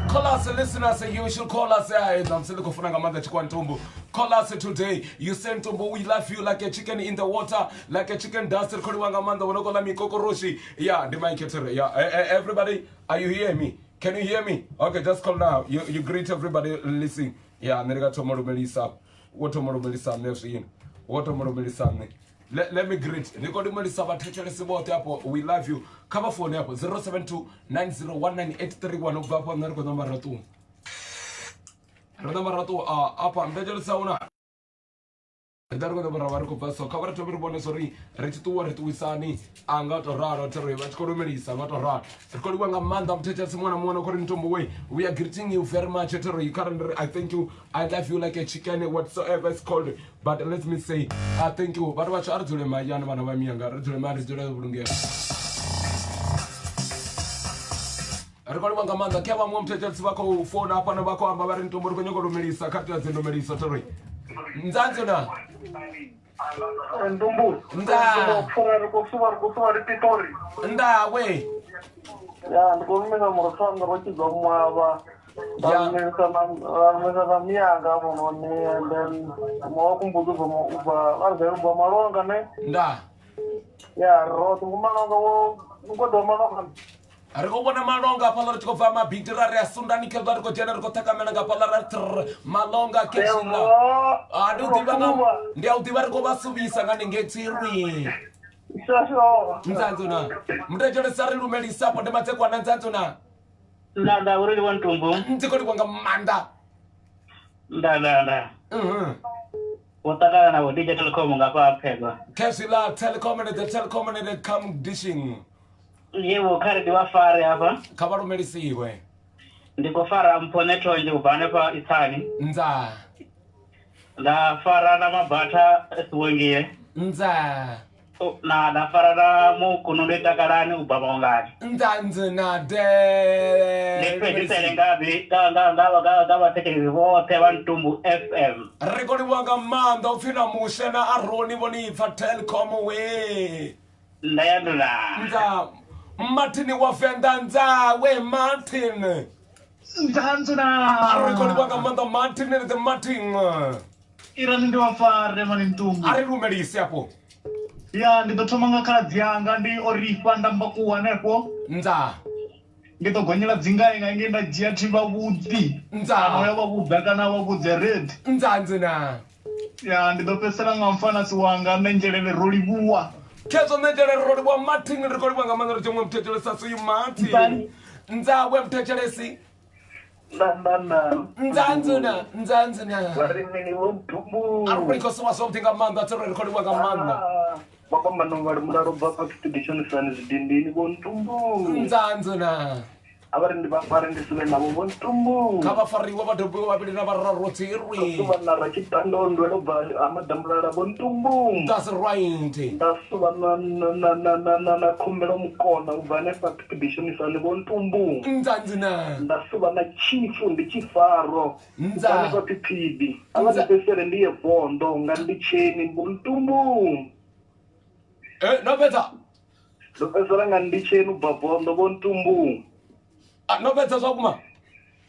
Call us, listeners, you should call us. Call us today. You send Tumbo, we love you like a chicken in the water, like a chicken dust. Yeah, the mic. Yeah, everybody, are you hearing me? Can you hear me? Okay, just call now. You greet everybody, listen. Yeah, America tomorrow, Melissa. What tomorrow, Melissa? What tomorrow, Melissa? Let me greet. We love you. Cover phone up 072 901983 Uvapo Narco number 2. Number 2 up on Bejel Sauna. Dargo the Baravarco Paso, cover to Bonesori, Rich to what we sani, and got a rod or terry, but Corumelisa, not a rod. The Coruanga Manda teachers one according to Moe. We are greeting you very much. You can't, I thank you. I love you like a chicken, whatsoever it's called. But let me say, I thank you. But watch out to my young man of my younger, to the marriage to the Rekolwanga manda kewa mtetetsi wako phone hapa na bako amba bari ntombo konyoko lumelisa kati zendo melisa tori nzanzo na Ndumbu nda kufuwa ripitori nda we ya ndikomena murotanga rochizo mwaba ya meza mianga bonone and then mo kumbuzo bomo uba arze uba malonga ne nda ya roto kumalonga wo ngodo malonga Ariko bona malonga pala riko fama bintira re sundani ke dar ko jener ko takamena ga pala malonga kesina adu tibanga ndia utibar ko basubisa ngani ngetirwi Sasho nzanzo na mtejele sari lumeli sapo de mate kwa nzanzo na nda uri wantumbu ntiko likwanga manda nda Otaka na wodi telecom ngapa pega Kesila telecom and the telecom and the come dishing Yewo kare diwa fare hapa kabaro melisiwe ndiko fara mponeto nje ubane pa isani nza la fara na mabata suwengie nza na da fara na mu kununde takarani ubabongani ndanze na de Nepe ngabi gaba teke vote wantumbu FM Rekodi wanga manda ufina mushena aroni boni fa telecom we ndayadula nza Martin wafenda nza we Martin Ndanzuna. Rekodiwa ngamanda Martin and the Martin. Ira ndiwafare mani mtumbu. Ari rumelisi hapo. Ya nditotoma ngakhala yanga ndi orifa ndambakuwa nepo. Nza. Nditogonyera dzingai ngenda jia thiba budzi. Nza. Anoya babudza kana babudze red. Nzanzina. Ya nditopesera ngamfana siwanga nenjelele rolibuwa. Kezo nenjelele rolibuwa Martin rekodiwa ngamanda rojomwe mtechele sasu yu Martin. Nza we mtechelesi. Nzanzina. Varimini vomtumbu. Ariko sawa something ngamanda tere rekodiwa ngamanda. Baba manongari mudarobva pakitidishoni sani zidindini vontumbu. Nzanzina. Avari ndivafari ndisime navo vontumbu. Kavafariwa vadobi vavili na vararotiri. Ndasuva rachitandondwe lobva amadamburara vontumbu. That's right. Ndasuva na khumbelo mukona ubva nepakitidishoni sani vontumbu. Nzanzina. Ndasuva na chifu ndichifaro. Nza. Ubva nepapipidi. Avandipesere ndiye bhondo ngandicheni vontumbu. No better. Ndopesera ngandicheni ubva bhondo vontumbu. No better zokuma.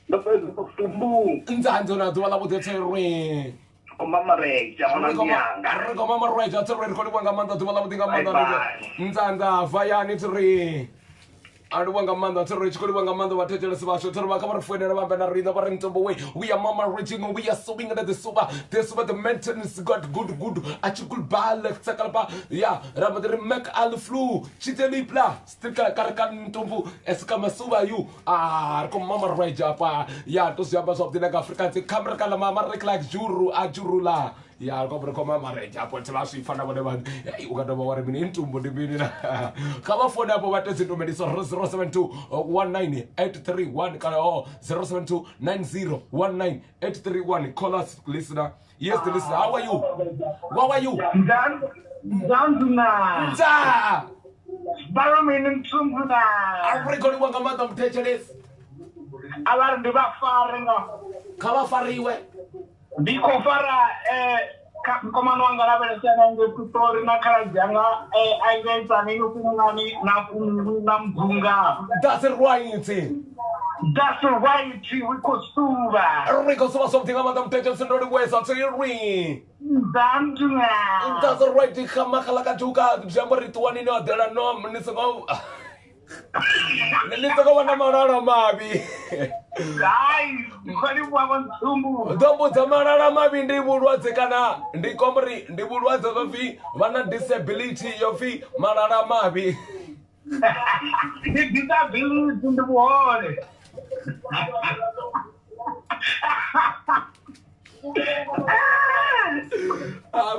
Ndopesera vontumbu. Nzanzina duwala buteteri. Komamareja mananyanga. Riko mama reja tere rekodiwa ngamanda duwala butingamanda. Nzanza vayani tere. Aduwanga manda tere chikodiwa ngamanda watechele sibasho tere bakamara fuenera bambena rinda barintombo we. We are mama reaching, we are sowing at the super. The super the maintenance got good. Achukul bal sakalpa. Yeah, ramadere mek al flu. Chitelipla. Stika karakan tombu. Eskama suba you. Ko mama reja pa. Yeah, to siamba of the leg African. Kamera kala mama rek like juru ajurula. Ya ko bro ko mama reja po tsela su ifana bone ba ukata ba wari mini intumbo dibini na kama phone hapo batesi ndo mediso 072198331 kana 072901981 call us listener. Yes the listener, how are you? Ndanzuna. Nza Baramini mtumbuna. arikoli wanga manda mtecheles Avari ndivafare nga. kama fariwe Ndikofara komano wanga ravesena ngetutori nakarajanga aigaita ningufungani na mgunga. that's right. That's right, wikosuva. Riko so something amanda mtecheles ndo wesa tsiri. Ndanzuna. That's right. Kama kala katuka jambo rituani no dela no nisogo. Nisogo wana marara mabi. Ai, kwani bwa ntumbu. Dombo zamarara mabi ndibulwaze kana ndikomri ndibulwaze vafi wana disability yofi marara mabi. Disability ndibuhole.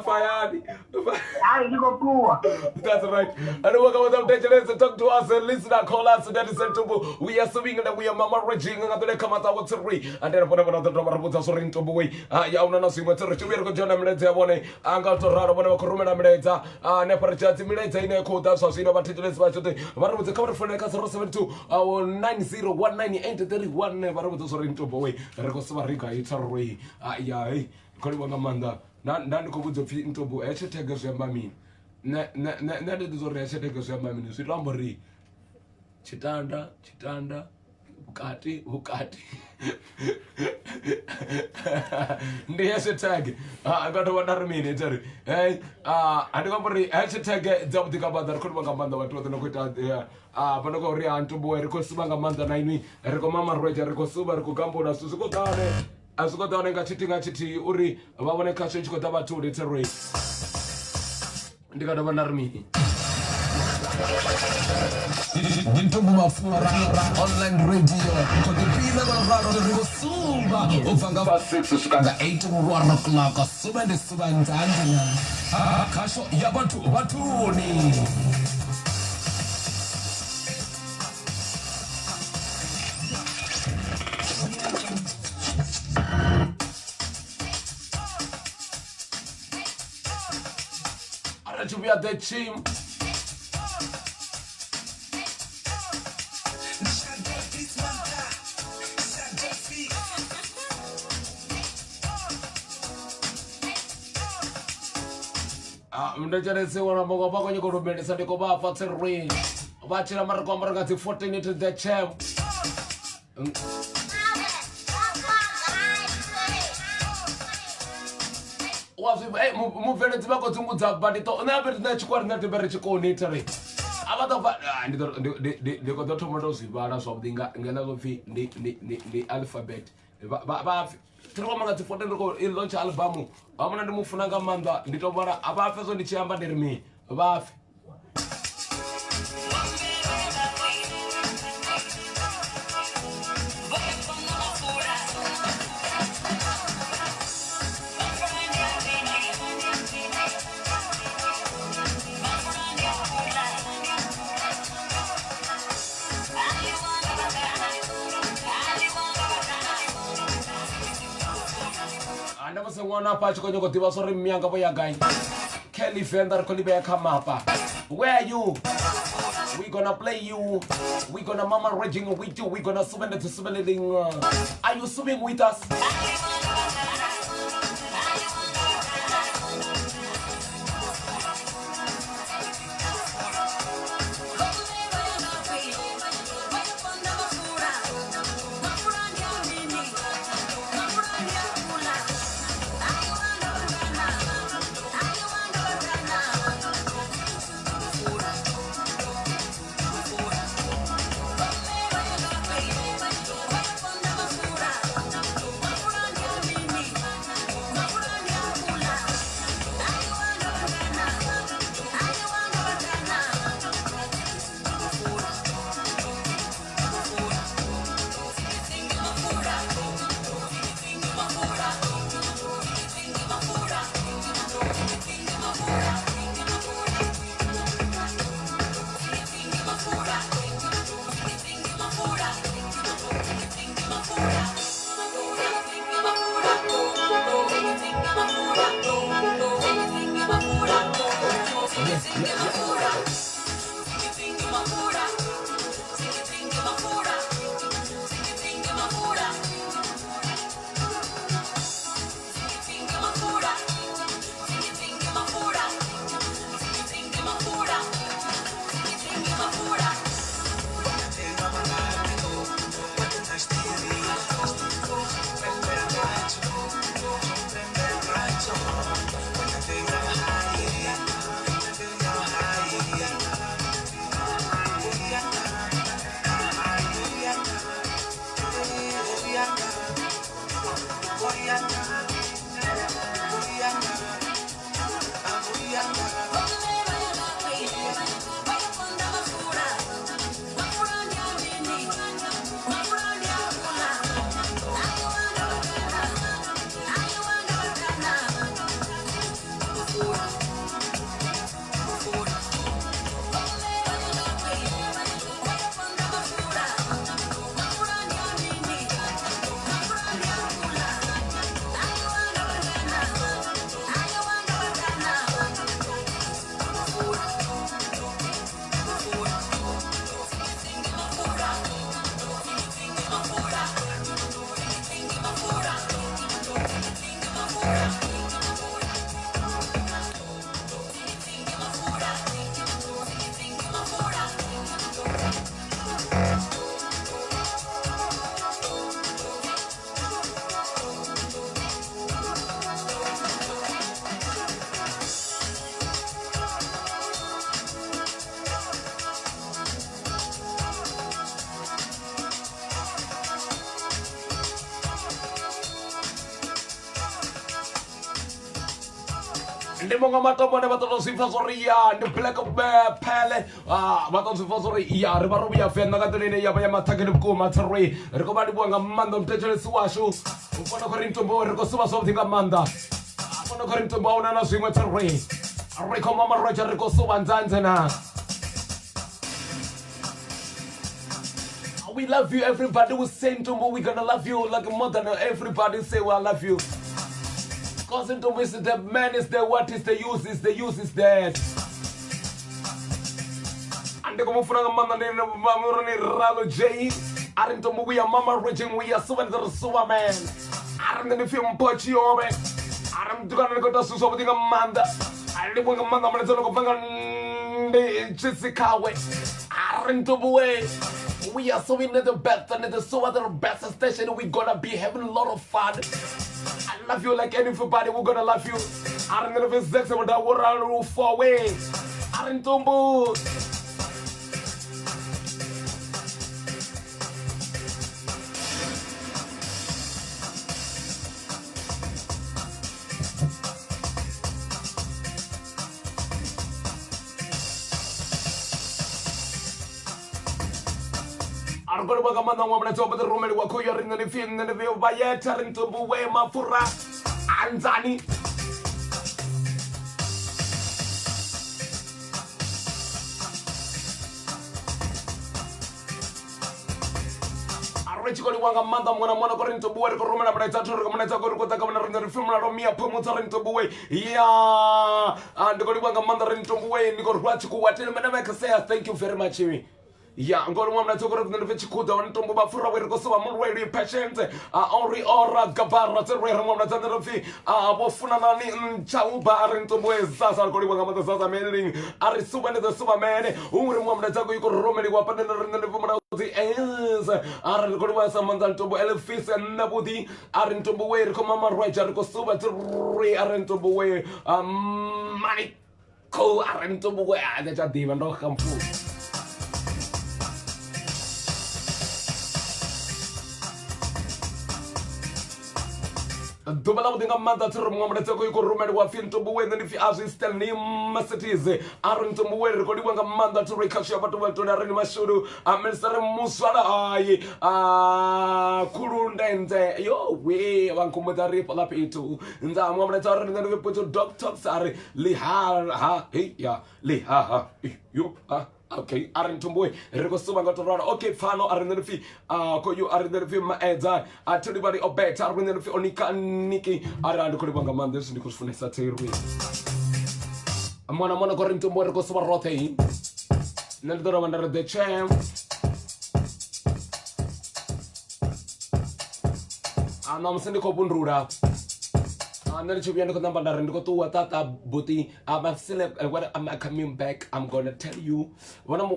Fayani. Ai, niko poa. That's right. And welcome to the talk to us and listen and call us. That is Tombo. We are swimming and we are mama raging and the Kamata what's free. And then whatever the drummer puts us in Tombo way. Yauna Nasi, what's a rich. We are going to Mileta, Uncle Torado, one of Corona Mileta, Neparacha, Mileta in a quote. That's what you know about today's budget. What was the cover for the Castle 72 901931? Never was in Tombo way. Recosva Rica, it's a ray. Ay, Koliwangamanda. Nani kubuzo fi ntobo echetege zema mini na dizore echetege zema mini silambori chitanda ukati ndi echetege ngato wadar mini tari andikambori echetege zabudika badar koliwangamanda watu nokuita panoko ri antobo eriko subanga manda naini eriko mama roja eriko suba eriko gambo na suzuko dane Azuko down ngachiti uri babone kasho chiko daba to literally ndika daba narmi Nintobu mafura online radio kodipina kwa raro ribosuba ufanga fa 6 usukanga 8 1 o'clock suba ndi suba nzanzina kasho ya batuni to be at the team. Mndecherese wana mogo bako nyiko rumende sadi ko ba fatse ring. Bachira marko marga ti 14 into the champ. was moving to go to Muta, but it never natural not very coordinatory. They got the tomatoes, something, the alphabet. Troma to photo in launch album. I'm going to move Funagamanda, little Bara, about on the chamber near me. About I never say one up, I go to the sorry, Mianga Boya guy. Kelly Fender, Colibia Kamapa. Where are you? We gonna play you. We gonna mama raging with you. We gonna swim into swimming. Are you swimming with us? Mga matomo na bato si Fasoria, the Black Bear Pele, bato si Fasoria, Ribarovia, Fennagatine, Yabaya Taganku, Matare, Recobadi Wanga Mandam Tetra Suashu, Uponocorin to Bo, Recosuma something Amanda, Uponocorin to Bona Simatare, Recomama Roger Recosuan Zanzana. We love you, everybody was saying to me, we're gonna love you like more than everybody say, well, I love you. Cousin to miss the man is there, what is the use is there. And the Gomufra Mamma Ralo J. Aren't we are Mama Raging, we are so the Suwa man. Aren't the film Pochi Ore. Aren't gonna go to something Amanda. I live with a man, I'm going to Jessica way. Aren't away. We are so in the best and the so other best station. We're gonna be having a lot of fun. I love you like everybody. We're gonna love you. Arin the sex with the water roof for way. Arin tumbo. Argolo bagamanda ngomna toba the romeli wako yarin the fin the view by tarin tumbo way mafura. Anzani. Arrechikoli wanga manda mwana korinto buwe ko romana bada tatu ko mwana ko ko taka mwana film la romia po mutarinto buwe ya andikoli wanga manda rinto buwe ndiko rwachi ku watele mana ka say thank you very much me. Yeah, I'm going to go to the Vichikuda and Tombo Bafura, where goes some really patient. Ori Ora Gabara, the Ramona Tanafi, Bofunani, Chaubar and Tombo, Sasa, Goriwanga, the Sasa Mailing, Arisuban, the Superman, who remember the Tago Romani weapon and the woman of the ends. Argoriwa, Samantan Tombo, Elfis and Nabudi, Arintombo, Comama Raja, Kosuba, Arintombo, Manico, Arintombo, and the Divan Rockam food. Dubala dinga manda turu mwamre teko yuko rumeli wa finto buwe then if as is tell ni masatize arunto buwe rekodi wanga manda turu kashi abatu wetu na reni mashudu amensare muswala ayi kurundente yo we wankumbuta ripo la pitu nza mwamre turu reni wetu doctor sare liha ha ya liha ha yo ha. Okay, Arintumboy, Rigosuba got around. Okay, Fano, Arinfi, Koyu Arinfi, Maeda, everybody obey, Arinfi, Onika, Niki, Aran Kuribanga Manders, Nikus Funesa Terry. I'm one going to Morgosuba Rote. Never under the champ. I'm sending Kobundruda. I'm not sure you're going to go to Watata Booty. I'm still when I'm coming back. I'm gonna tell you when I'm.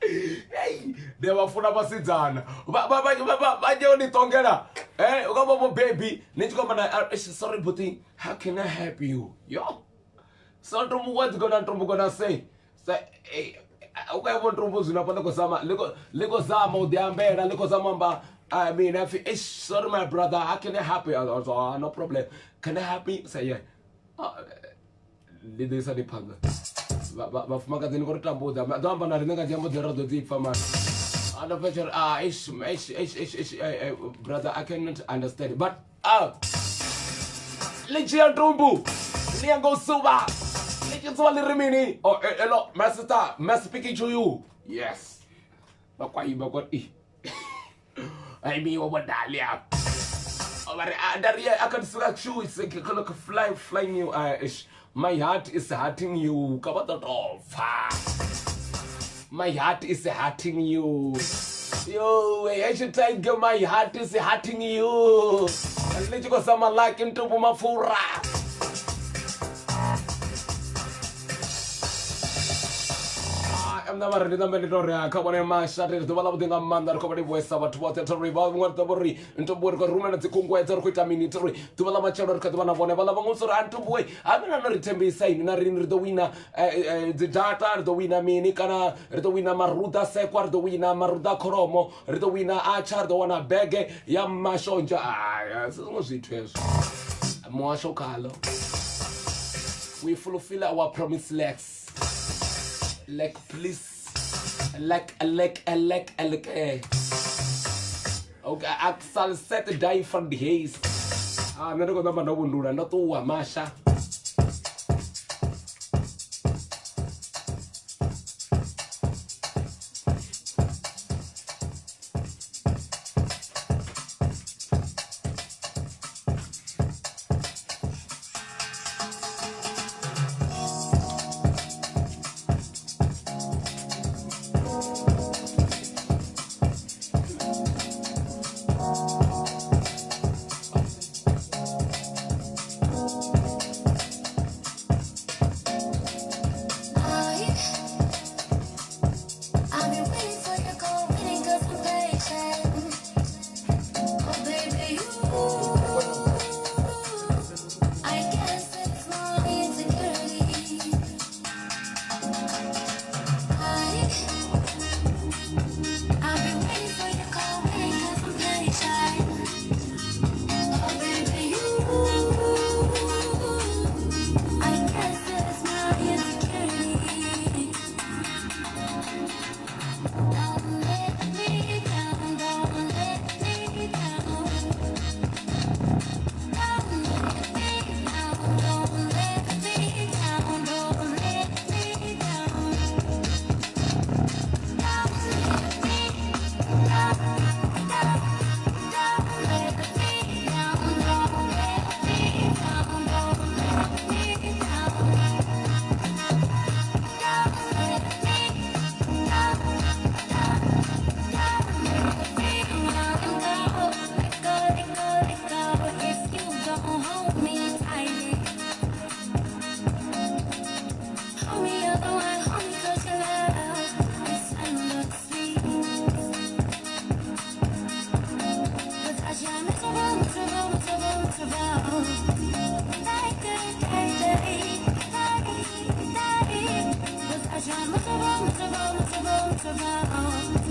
Hey, they were full of us done. But you only don't get her. Eh, baby. Need to come and sorry, Booty. How can I help you? Yo, so what's gonna say? Say, hey, okay, what Rumbus in a Panacosama, Lego Zamo, the Ambera, Lego Zamamba. I mean, if it's sorry, my brother, how can I help you? Also, no problem. Can I help you? Say, yeah. This is the panda. But Magasin got a boat. I don't want to know the other deep for my. Other picture, brother, I cannot understand. But, Lichia Dumbu, Liango Suba, Lichia Swali Remini, or hello, Master speaking to you. Yes. But why you got it? I mean, over Dalia. I can select you. It's like a flying you. My heart is hurting you. Come on, my heart is hurting you. Yo, I should tell you, my heart is hurting you. And let you go someone like into Mafura. I'm never ready to Mediterranean. Come on, my shut is developing a man that covered with Sabbath water to revolve what the worry into work a room and the Kungo to quit a military to Valama Channel Katana Bonavalamoso and to boy. I'm not return be saying, Narin the winner, the data, the winner Minicana, the winner Maruda Sequar, the winner Maruda Koromo, the winner Achar, the one I beg, Yamashonja. Yes, it was it. Moasho Carlo. We fulfill our promise legs. Like please, like. Okay, I shall set the die from the haze. I'm not going to know not to Masha. muito bom, muito bom, muito bom, muito bom.